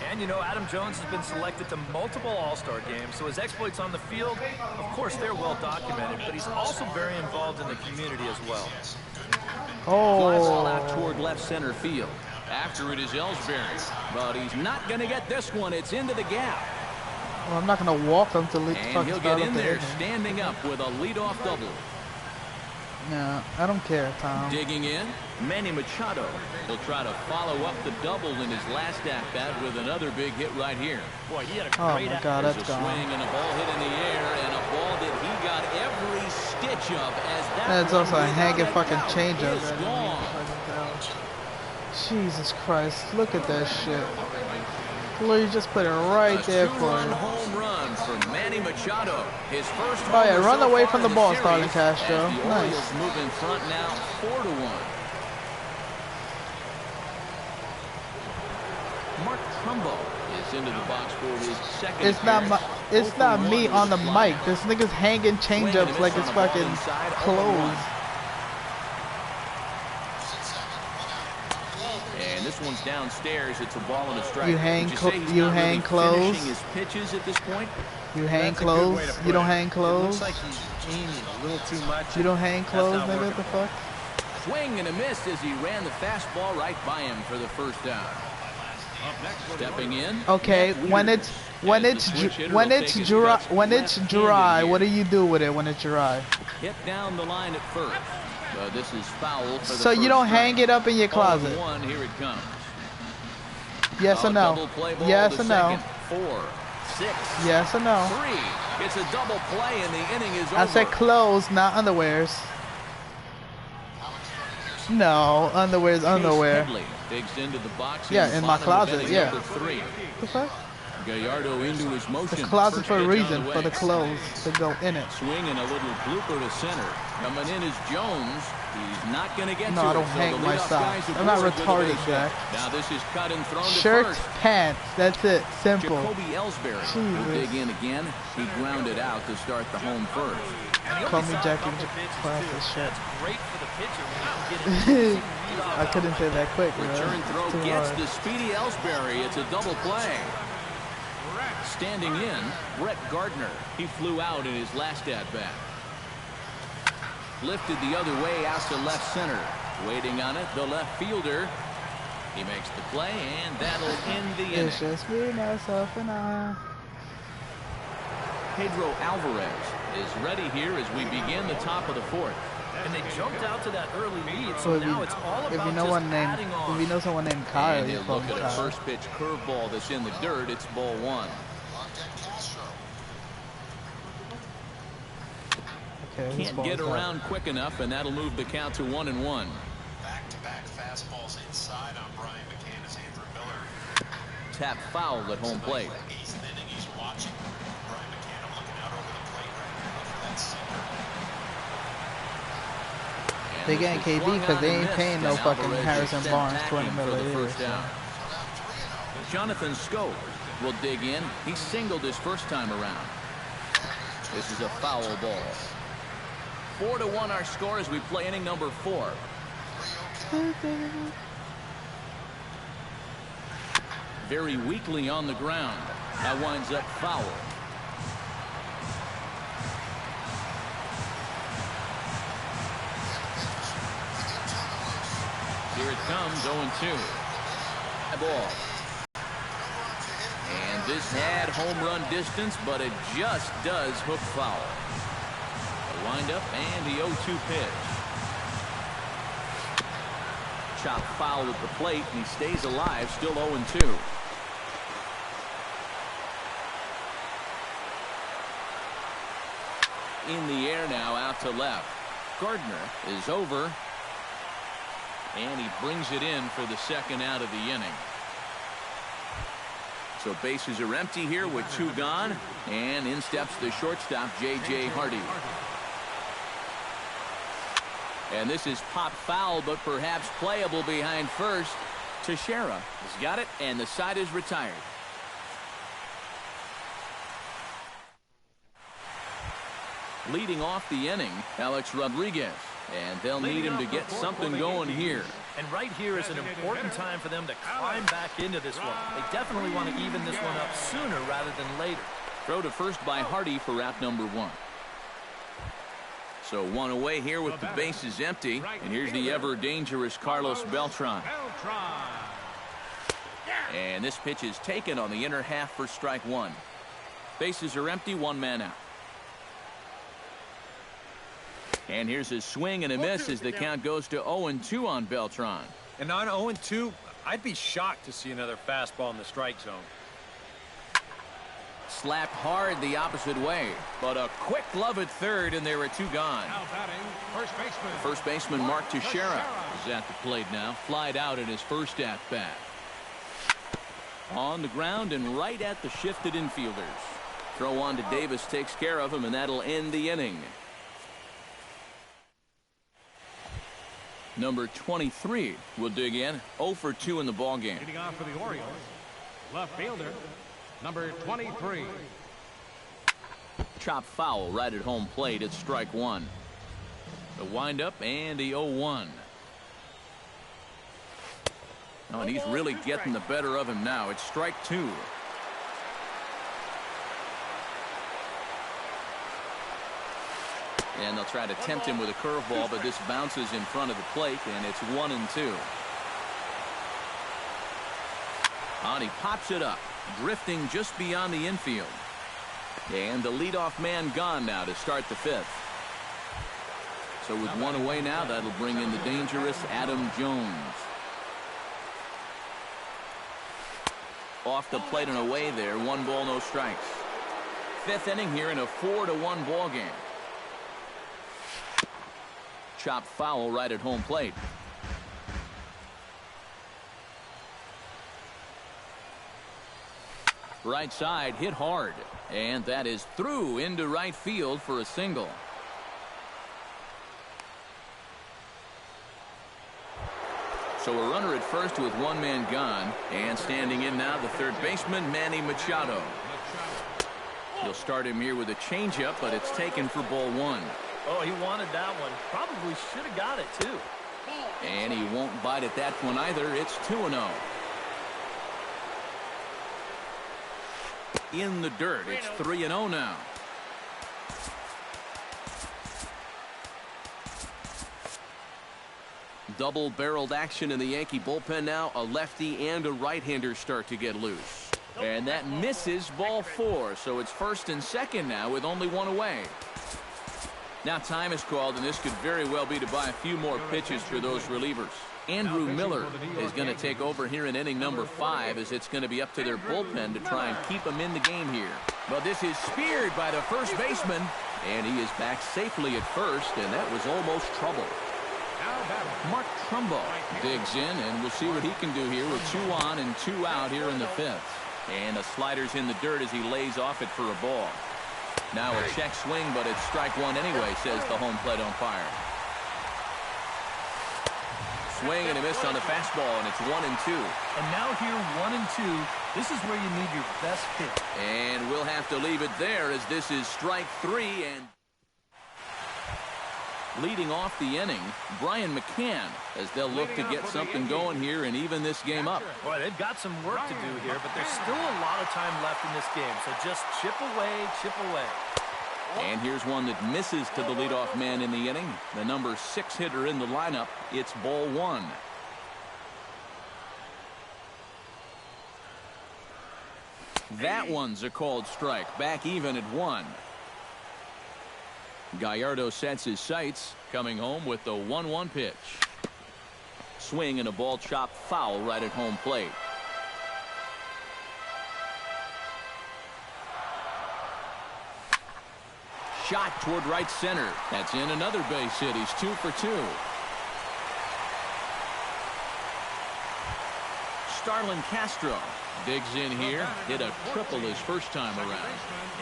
And you know, Adam Jones has been selected to multiple All-Star games, so his exploits on the field, of course, they're well documented, but he's also very involved in the community as well. Fly ball out toward left center field. After it is Ellsbury, but he's not going to get this one. It's into the gap. Well, I'm not going to walk him to lead. And he'll get in there standing up with a leadoff double. No, I don't care, Tom. Digging in, Manny Machado. He'll try to follow up the double in his last at-bat with another big hit right here. Boy, he had a great my God, that's gone. Swing and a ball hit in the air, and a ball that he got every stitch of as that. That's also a hanging fucking changeup. Gone. Jesus Christ, look at that shit. Look, just put it right there for him. him. Home run for Manny Machado. His first. Oh yeah, run away from the ball, Starlin Castro. The Nice. Orioles move in front now, 4-1. Mark Trumbo is into the box for his second. It's not me on the mic. This nigga's hanging changeups like it's fucking clothes. And this one's downstairs. It's a ball and a strike. You hang clothes. His pitches at this point. You hang clothes. You don't hang clothes. Looks like he's aiming a little too much. You don't hang clothes, nigga. What the fuck? Swing and a miss as he ran the fastball right by him for the first down. Stepping in. Okay, when it's dry, what do you do with it when it's dry? Hit down the line at first. This is foul for the so you don't hang it up in your closet. 1, here it comes. Yes or no? Yes or no? 4, 6. Yes or no? 3. It's a double play and the inning is over. I said clothes, not underwears. No, underwear's underwear. Headley digs into the box. Yeah, in my closet. Yeah. Number 3. The fuck? Gallardo into his motion. The closet for a reason, for the clothes to go in it. Swing and a little blooper to center. Coming in is Jones. He's not going to get no, to I don't it. hang my socks. I'm not retarded, Jack. Now this is cut and thrown Shirt, to first. pants. That's it. Simple. Jacoby Ellsbury will dig in again. He grounded out to start the home first. Call me Jackie Class shit. Great for the pitcher. I couldn't say that quick. Return throw gets the speedy Ellsbury. It's a double play. Standing in, Brett Gardner. He flew out in his last at-bat. Lifted the other way out to left center. Waiting on it, the left fielder. He makes the play, and that'll end the inning. It's just me, myself, and I. Pedro Alvarez is ready here as we begin the top of the 4th. And they jumped out to that early lead, so now it's all about if you know if you know someone named Kyle, and you you call look him at a Kyle. first pitch curveball that's in the dirt. It's ball 1. Okay, can't get around quick enough, and that'll move the count to 1-1. Back-to-back fastballs inside on Brian McCann as Andrew Miller. Tap foul at home plate. Eighth inning, he's watching Brian McCann looking out over the plate right now for that sinker. They getting KB because they ain't paying no fucking Harrison Barnes $20 million. Jonathan Schoop will dig in. He singled his first time around. This is a foul ball. 4-1 our score as we play inning number 4. Very weakly on the ground. That winds up foul. Here it comes, 0-2. Ball. And this had home run distance, but it just does hook foul. A windup and the 0-2 pitch. Chop foul at the plate, and he stays alive, still 0-2. In the air now, out to left. Gardner is over. And he brings it in for the second out of the inning. So bases are empty here with 2 gone. And in steps the shortstop, J.J. Hardy. And this is pop foul, but perhaps playable behind first. Teixeira has got it, and the side is retired. Leading off the inning, Alex Rodriguez. And they'll need him to get something going here. And right here is an important time for them to climb back into this one. They definitely want to even this one up sooner rather than later. Throw to first by Hardy for out number 1. So 1 away here with the bases empty. And here's the ever dangerous Carlos Beltran. And this pitch is taken on the inner half for strike 1. Bases are empty, 1 man out. And here's a swing and a miss as the count goes to 0-2 on Beltran. And on 0-2, I'd be shocked to see another fastball in the strike zone. Slapped hard the opposite way, but a quick glove at third, and there are 2 gone. First baseman Mark Teixeira is at the plate now, flied out in his first at bat. On the ground and right at the shifted infielders. Throw on to Davis takes care of him, and that'll end the inning. Number 23 will dig in. 0 for 2 in the ballgame. Leading off for the Orioles, left fielder, number 23. Chop foul right at home plate. It's strike one. The windup and the 0-1. Oh, and he's really getting the better of him now. It's strike two. And they'll try to tempt him with a curveball, but this bounces in front of the plate, and it's 1-2. And he pops it up, drifting just beyond the infield. And the leadoff man gone now to start the fifth. So with one away now, that'll bring in the dangerous Adam Jones. Off the plate and away there, 1 ball, no strikes. Fifth inning here in a 4-1 ball game. Chop foul right at home plate. Right side hit hard, and that is through into right field for a single. So a runner at first with 1 man gone, and standing in now the third baseman Manny Machado. He'll start him here with a changeup, but it's taken for ball 1. Oh, he wanted that one. Probably should have got it, too. And he won't bite at that one either. It's 2-0. In the dirt. It's 3-0 now. Double-barreled action in the Yankee bullpen now. A lefty and a right-hander start to get loose. And that misses ball 4. So it's first and second now with only 1 away. Now time is called, and this could very well be to buy a few more pitches for those relievers. Andrew Miller is going to take over here in inning number 5, as it's going to be up to their bullpen to try and keep them in the game here. But this is speared by the first baseman, and he is back safely at first, and that was almost trouble. Mark Trumbo digs in, and we'll see what he can do here with 2 on and 2 out here in the 5th. And the slider's in the dirt as he lays off it for a ball. Now a check swing, but it's strike 1 anyway, says the home plate umpire. Swing and a miss on the fastball, and it's 1-2. And now here, 1-2. This is where you need your best pitch. And we'll have to leave it there, as this is strike 3. And leading off the inning, Brian McCann, as they'll look to get something going here and even this game up. Boy, they've got some work to do here, but there's still a lot of time left in this game. So just chip away, chip away. And here's one that misses to the leadoff man in the inning. The number 6 hitter in the lineup. It's ball 1. That one's a called strike. Back even at 1. Gallardo sets his sights, coming home with the 1-1 pitch. Swing and a ball chopped foul right at home plate. Shot toward right center. That's in another base hit. He's 2 for 2. Starlin Castro digs in here. Hit a triple his first time around.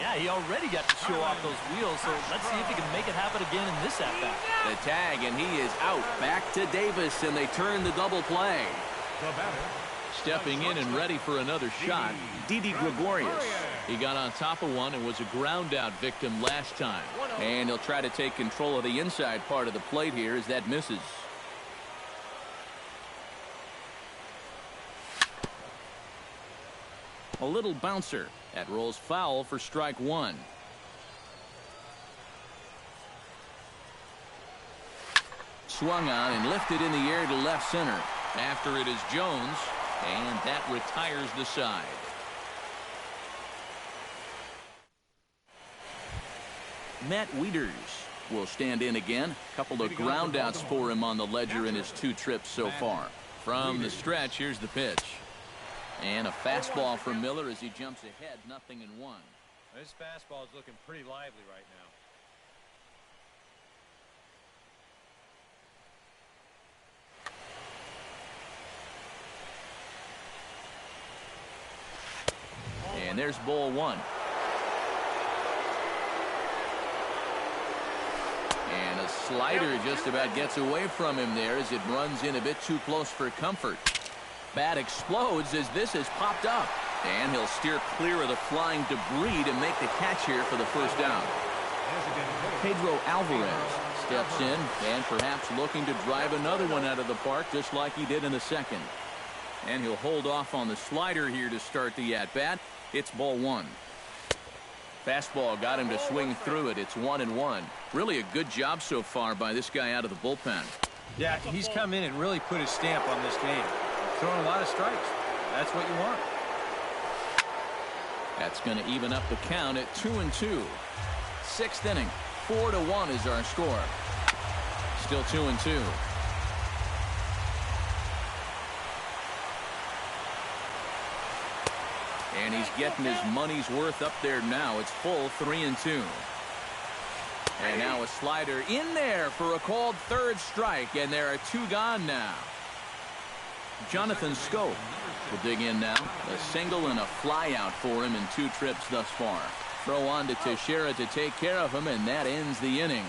Yeah, he already got to show off those wheels, so let's see if he can make it happen again in this at-bat. The tag, and he is out. Back to Davis, and they turn the double play. Stepping in and ready for another shot, Didi Gregorius. He got on top of one and was a ground-out victim last time. And he'll try to take control of the inside part of the plate here as that misses. A little bouncer. That rolls foul for strike 1. Swung on and lifted in the air to left center. After it is Jones, and that retires the side. Matt Wieters will stand in again. A couple of groundouts for him on the ledger in his 2 trips so far. From the stretch, here's the pitch. And a fastball from Miller as he jumps ahead, 0-1. This fastball is looking pretty lively right now. And there's ball one. And a slider just about gets away from him there as it runs in a bit too close for comfort. Bat explodes as this has popped up. And he'll steer clear of the flying debris to make the catch here for the first down. Pedro Alvarez steps in and perhaps looking to drive another one out of the park just like he did in the second. And he'll hold off on the slider here to start the at-bat. It's ball one. Fastball got him to swing through it. It's 1-1. Really a good job so far by this guy out of the bullpen. Yeah, he's come in and really put his stamp on this game. Throwing a lot of strikes. That's what you want. That's going to even up the count at 2-2. Sixth inning. 4-1 is our score. Still 2-2. And he's getting his money's worth up there now. It's full 3-2. And now a slider in there for a called third strike. And there are two gone now. Jonathan Schoop will dig in now. A single and a fly out for him in 2 trips thus far. Throw on to Teixeira to take care of him, and that ends the inning.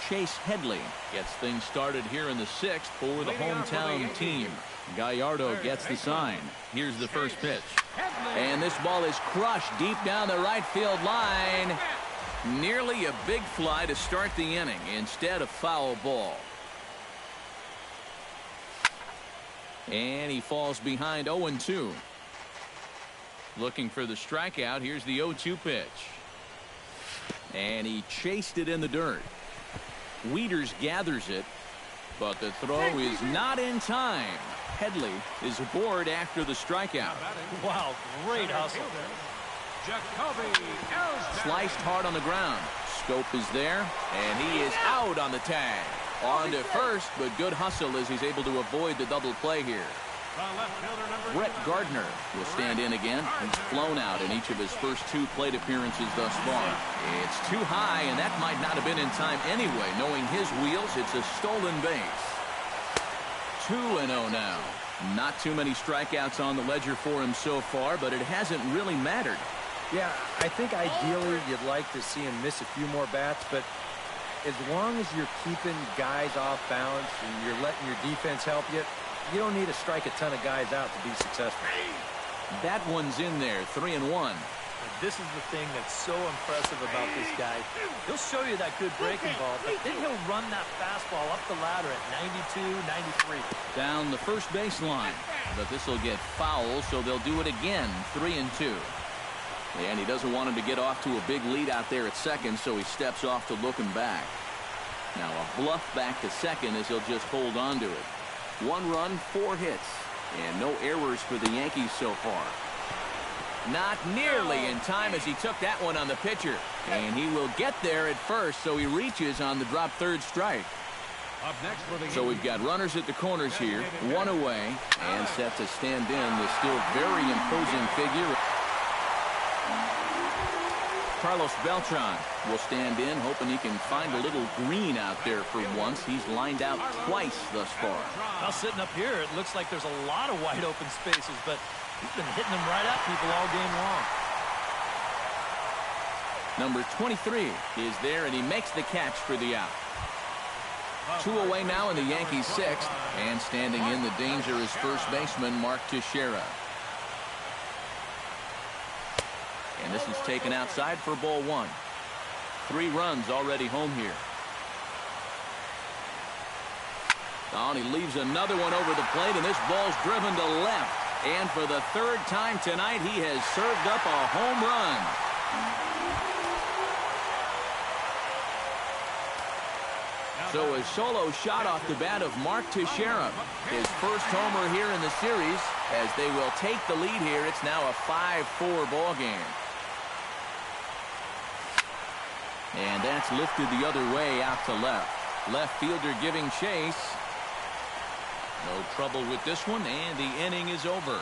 Chase Headley gets things started here in the 6th for the hometown team. Gallardo gets the sign. Here's the first pitch. And this ball is crushed deep down the right field line. Nearly a big fly to start the inning. Instead, a foul ball. And he falls behind 0-2. Looking for the strikeout. Here's the 0-2 pitch. And he chased it in the dirt. Wieters gathers it, but the throw is not in time. Headley is aboard after the strikeout. Wow, great hustle. Sliced hard on the ground. Schoop is there, and he is out on the tag. On to first, but good hustle as he's able to avoid the double play here. Brett Gardner will stand in again. He's flown out in each of his first 2 plate appearances thus far. It's too high, and that might not have been in time anyway. Knowing his wheels, it's a stolen base. 2-0 now. Not too many strikeouts on the ledger for him so far, but it hasn't really mattered. Yeah, I think ideally you'd like to see him miss a few more bats, but as long as you're keeping guys off balance and you're letting your defense help you, you don't need to strike a ton of guys out to be successful. That one's in there, 3-1. This is the thing that's so impressive about this guy. He'll show you that good breaking ball, but then he'll run that fastball up the ladder at 92, 93. Down the first baseline, but this will get foul, so they'll do it again, 3-2. And he doesn't want him to get off to a big lead out there at second, so he steps off to look him back. Now a bluff back to second as he'll just hold on to it. 1 run, 4 hits, and no errors for the Yankees so far. Not nearly in time as he took that one on the pitcher. And he will get there at first, so he reaches on the drop third strike. So we've got runners at the corners here, 1 away, and set to stand in the still very imposing figure. Carlos Beltran will stand in, hoping he can find a little green out there for once. He's lined out twice thus far. Well, sitting up here, it looks like there's a lot of wide open spaces, but he's been hitting them right at people all game long. Number 23 is there, and he makes the catch for the out. 2 away now in the Yankees' 6th, and standing in the danger is first baseman Mark Teixeira. And this is taken outside for ball 1. 3 runs already home here. Oh, and he leaves another one over the plate, and this ball's driven to left. And for the 3rd time tonight, he has served up a home run. So a solo shot off the bat of Mark Teixeira. His first homer here in the series as they will take the lead here. It's now a 5-4 ball game. And that's lifted the other way out to left. Left fielder giving chase. No trouble with this one, and the inning is over.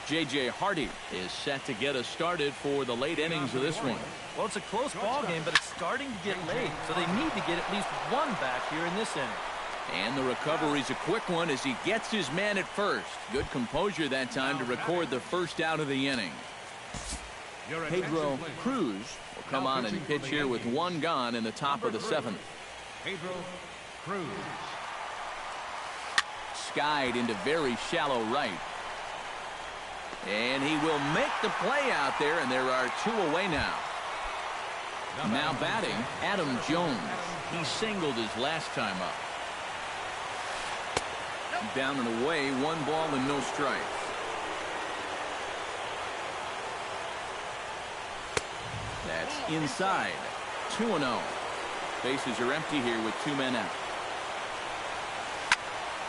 J.J. Hardy is set to get us started for the late innings of this one. Well, it's a close ball game, but it's starting to get late, so they need to get at least one back here in this inning. And the recovery's a quick one as he gets his man at first. Good composure that time to record the first out of the inning. Pedro Cruz will come on and pitch here with one gone in the top of the seventh. Pedro Cruz. Skied into very shallow right. And he will make the play out there, and there are two away now. Now batting, Adam Jones. He singled his last time up. Down and away, 1 ball and no strikes. That's inside. 2-0. Bases are empty here with 2 men out.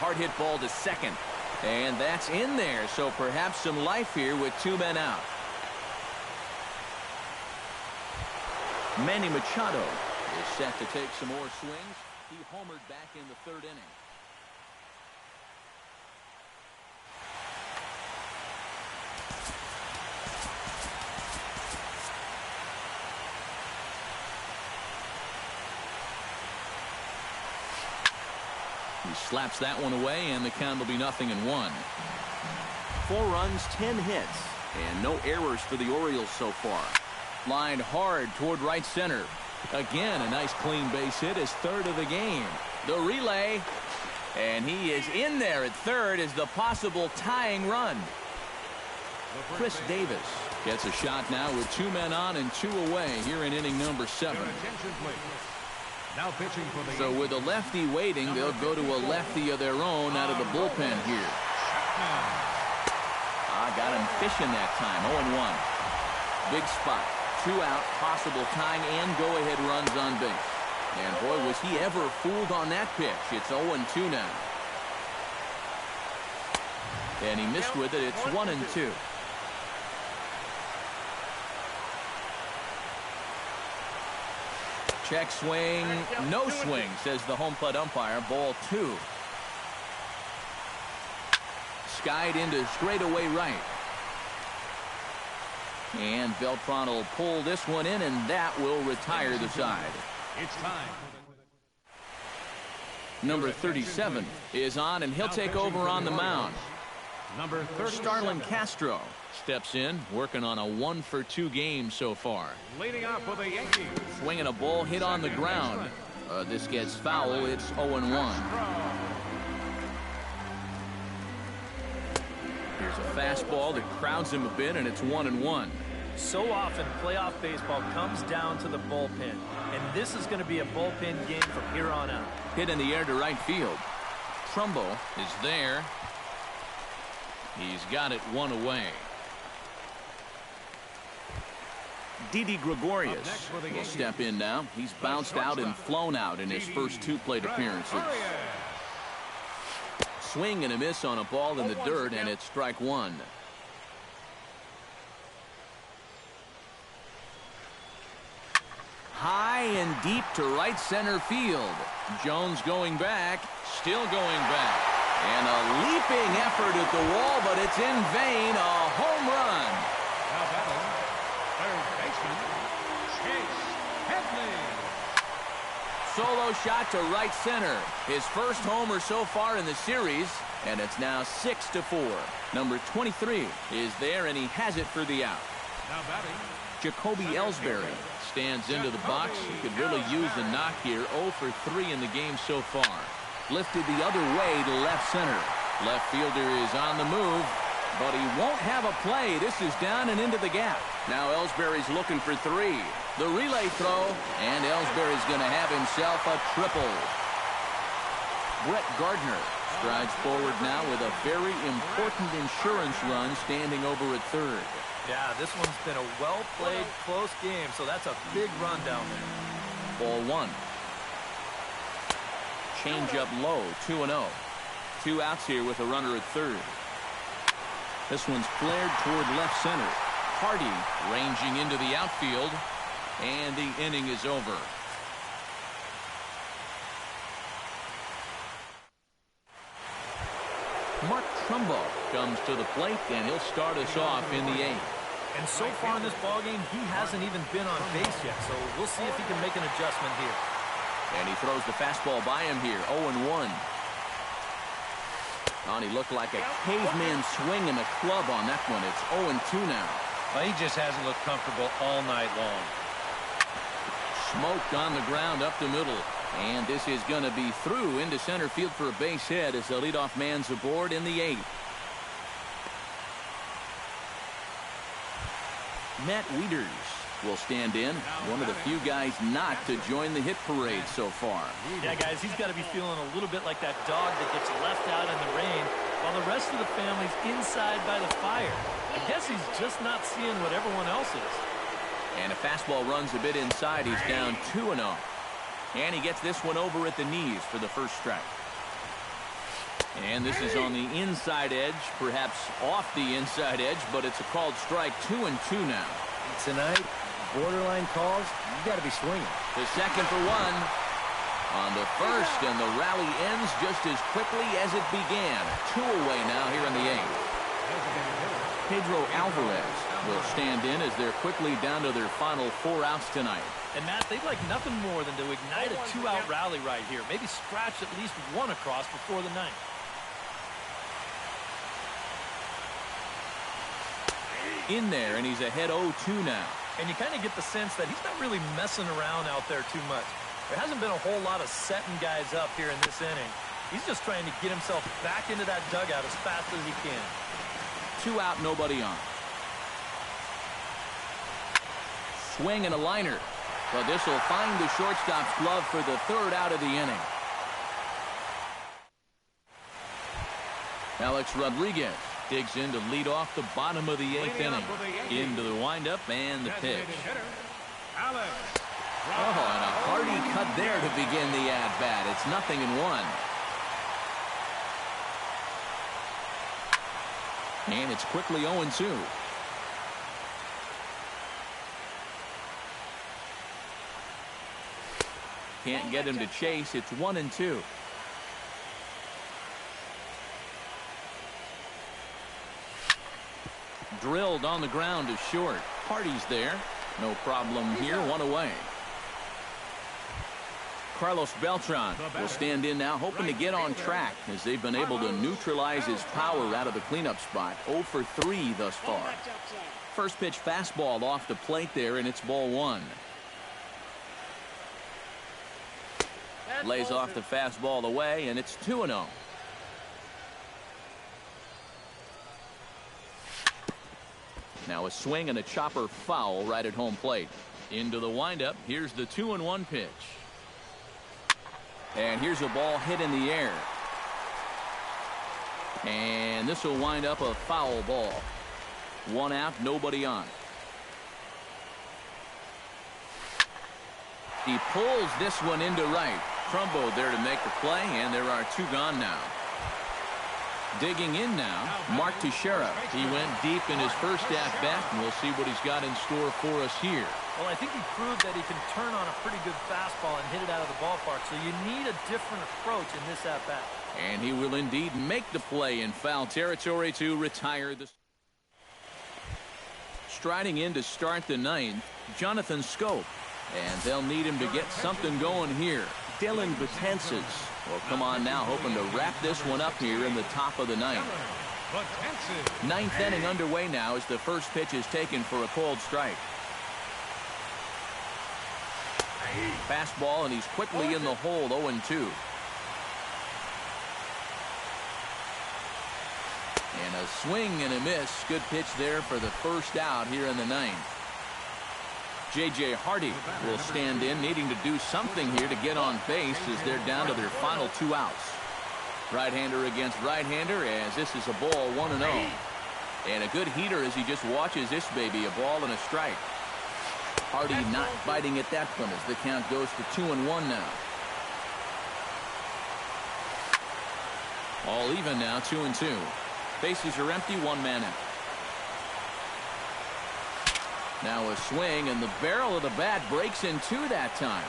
Hard hit ball to second. And that's in there, so perhaps some life here with 2 men out. Manny Machado is set to take some more swings. He homered back in the 3rd inning. He slaps that one away, and the count will be 0-1. 4 runs, 10 hits, and no errors for the Orioles so far. Lined hard toward right center. Again, a nice clean base hit, his 3rd of the game. The relay, and he is in there at 3rd as the possible tying run. Chris Davis gets a shot now with 2 men on and 2 away here in inning number 7. Now pitching for the So with a lefty waiting, they'll go to a lefty of their own out of the bullpen here. Got him fishing that time. 0-1. Big spot. 2 out, possible tying and go-ahead runs on base. And boy, was he ever fooled on that pitch. It's 0-2 now. And he missed with it. It's 1-2. Check swing, no swing, says the home plate umpire. Ball 2. Skied into straightaway right. And Beltran will pull this one in, and that will retire the side. It's time. Number 37 is on, and he'll take over on the mound. Number 30. Starlin Castro steps in, working on a 1-for-2 game so far. Leading off for the Yankees. Swinging a ball hit on the ground. This gets foul. It's 0-1. Here's a fastball that crowds him a bit, and it's 1-1. So often, playoff baseball comes down to the bullpen, and this is going to be a bullpen game from here on out. Hit in the air to right field. Trumbo is there. He's got it 1 away. Didi Gregorius will step in now. He's bounced out and flown out in his first 2 plate appearances. Swing and a miss on a ball in the dirt, and it's strike 1. High and deep to right center field. Jones going back, still going back. And a leaping effort at the wall, but it's in vain. A home run. Now batting, third baseman, Chase Headley. Solo shot to right center. His first homer so far in the series, and it's now 6-4. Number 23 is there, and he has it for the out. Now batting, Jacoby Ellsbury stands into the box. He could really use the knock here. 0 for 3 in the game so far. Lifted the other way to left center. Left fielder is on the move, but he won't have a play. This is down and into the gap. Now Ellsbury's looking for 3. The relay throw, and Ellsbury's going to have himself a triple. Brett Gardner strides forward now with a very important insurance run standing over at 3rd. Yeah, this one's been a well-played, close game, so that's a big run down there. Ball 1. Change up low, 2-0. 2 outs here with a runner at 3rd. This one's flared toward left center. Hardy ranging into the outfield, and the inning is over. Mark Trumbo comes to the plate, and he'll start us off in the 8th. And so far in this ballgame, he hasn't even been on base yet, so we'll see if he can make an adjustment here. And he throws the fastball by him here, 0-1. And he looked like a caveman swinging a club on that one. It's 0-2 now. Well, he just hasn't looked comfortable all night long. Smoked on the ground up the middle. And this is going to be through into center field for a base hit as the leadoff man's aboard in the 8th. Matt Wieters will stand in, one of the few guys not to join the hit parade so far. Yeah, guys, he's got to be feeling a little bit like that dog that gets left out in the rain while the rest of the family's inside by the fire. I guess he's just not seeing what everyone else is. And a fastball runs a bit inside. He's down 2-0. And he gets this one over at the knees for the first strike. And this is on the inside edge, perhaps off the inside edge, but it's a called strike. 2-2 now. Tonight, borderline calls, you got to be swinging. The second for one on the first, and the rally ends just as quickly as it began. 2 away now here in the 8th. Pedro Alvarez will stand in as they're quickly down to their final 4 outs tonight. And Matt, they'd like nothing more than to ignite a 2-out rally right here. Maybe scratch at least one across before the 9th. In there, and he's ahead 0-2 now. And you kind of get the sense that he's not really messing around out there too much. There hasn't been a whole lot of setting guys up here in this inning. He's just trying to get himself back into that dugout as fast as he can. 2 out, nobody on. Swing and a liner. But this will find the shortstop's glove for the 3rd out of the inning. Alex Rodriguez digs in to lead off the bottom of the 8th inning. Into the windup and the pitch. Oh, and a hearty cut there to begin the at-bat. It's 0-1. And it's quickly 0-2. Can't get him to chase. It's 1-2. Drilled on the ground to short. Hardy's there. No problem here. 1 away. Carlos Beltran will stand in now, hoping to get on track as they've been able to neutralize his power out of the cleanup spot. 0 for 3 thus far. First pitch fastball off the plate there, and it's ball 1. Lays off the fastball away, and it's 2-0. Now a swing and a chopper foul right at home plate. Into the windup. Here's the 2-1 pitch. And here's a ball hit in the air. And this will wind up a foul ball. 1 out, nobody on. He pulls this one into right. Trumbo there to make the play, and there are 2 gone now. Digging in now, Mark Teixeira. He went deep in his first at-bat, and we'll see what he's got in store for us here. Well, I think he proved that he can turn on a pretty good fastball and hit it out of the ballpark, so you need a different approach in this at-bat. And he will indeed make the play in foul territory to retire the... Striding in to start the 9th, Jonathan Schoop. And they'll need him to get something going here. Dylan Betances will come on now, hoping to wrap this one up here in the top of the 9th. 9th inning underway now as the first pitch is taken for a cold strike. Fastball, and he's quickly in the hole. 0-2. And a swing and a miss. Good pitch there for the first out here in the 9th. J.J. Hardy will stand in, needing to do something here to get on base as they're down to their final 2 outs. Right-hander against right-hander as this is a ball 1-0. And a good heater as he just watches this baby, a ball and a strike. Hardy not biting at that one as the count goes to 2-1 now. All even now, 2-2. Bases are empty, 1 man out. Now a swing, and the barrel of the bat breaks in 2 that time.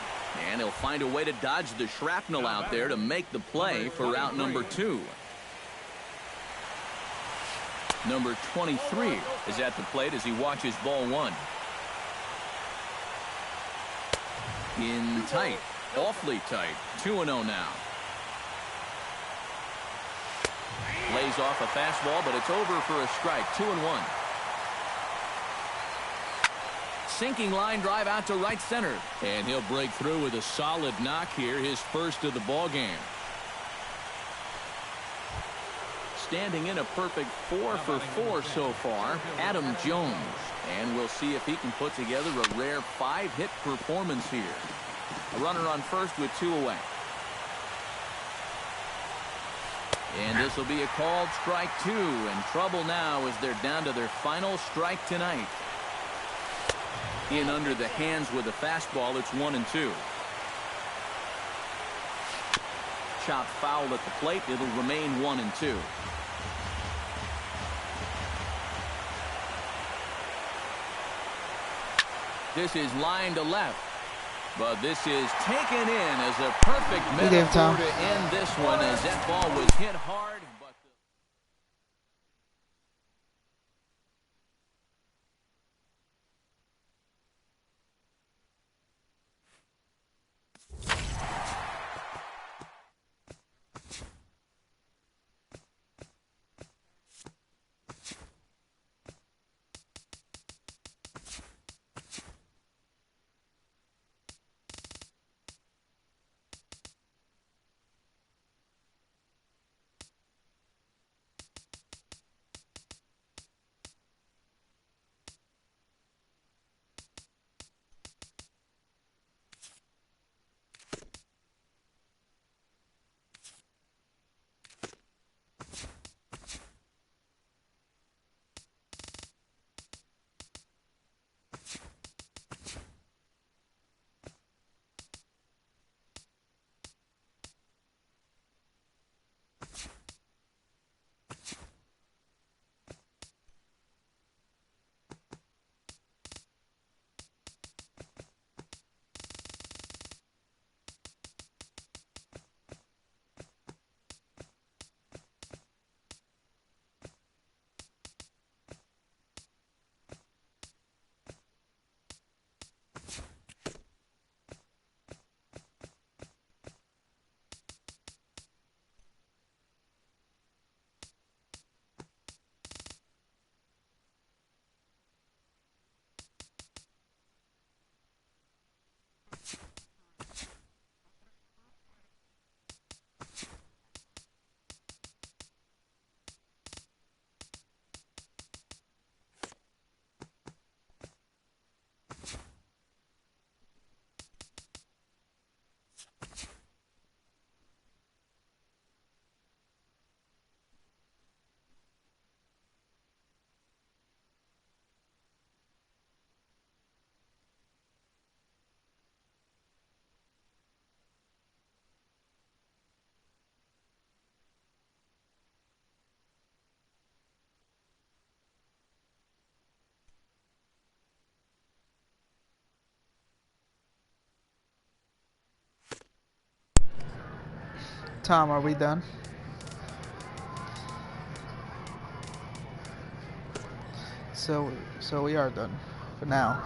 And he'll find a way to dodge the shrapnel out there to make the play for out number 2. Number 23 is at the plate as he watches ball one. In tight, awfully tight. 2-0 now. Lays off a fastball, but it's over for a strike. 2-1. Sinking line drive out to right center. And he'll break through with a solid knock here, his first of the ball game. Standing in a perfect 4 for 4 so far, Adam Jones. And we'll see if he can put together a rare 5-hit performance here. A runner on first with 2 away. And this will be a called strike 2. And trouble now as they're down to their final strike tonight. In under the hands with a fastball, it's 1-2. Chopped foul at the plate. It'll remain 1-2. This is line to left. But this is taken in as a perfect metaphor to end this one as that ball was hit hard. Tom, are we done? So we are done for now.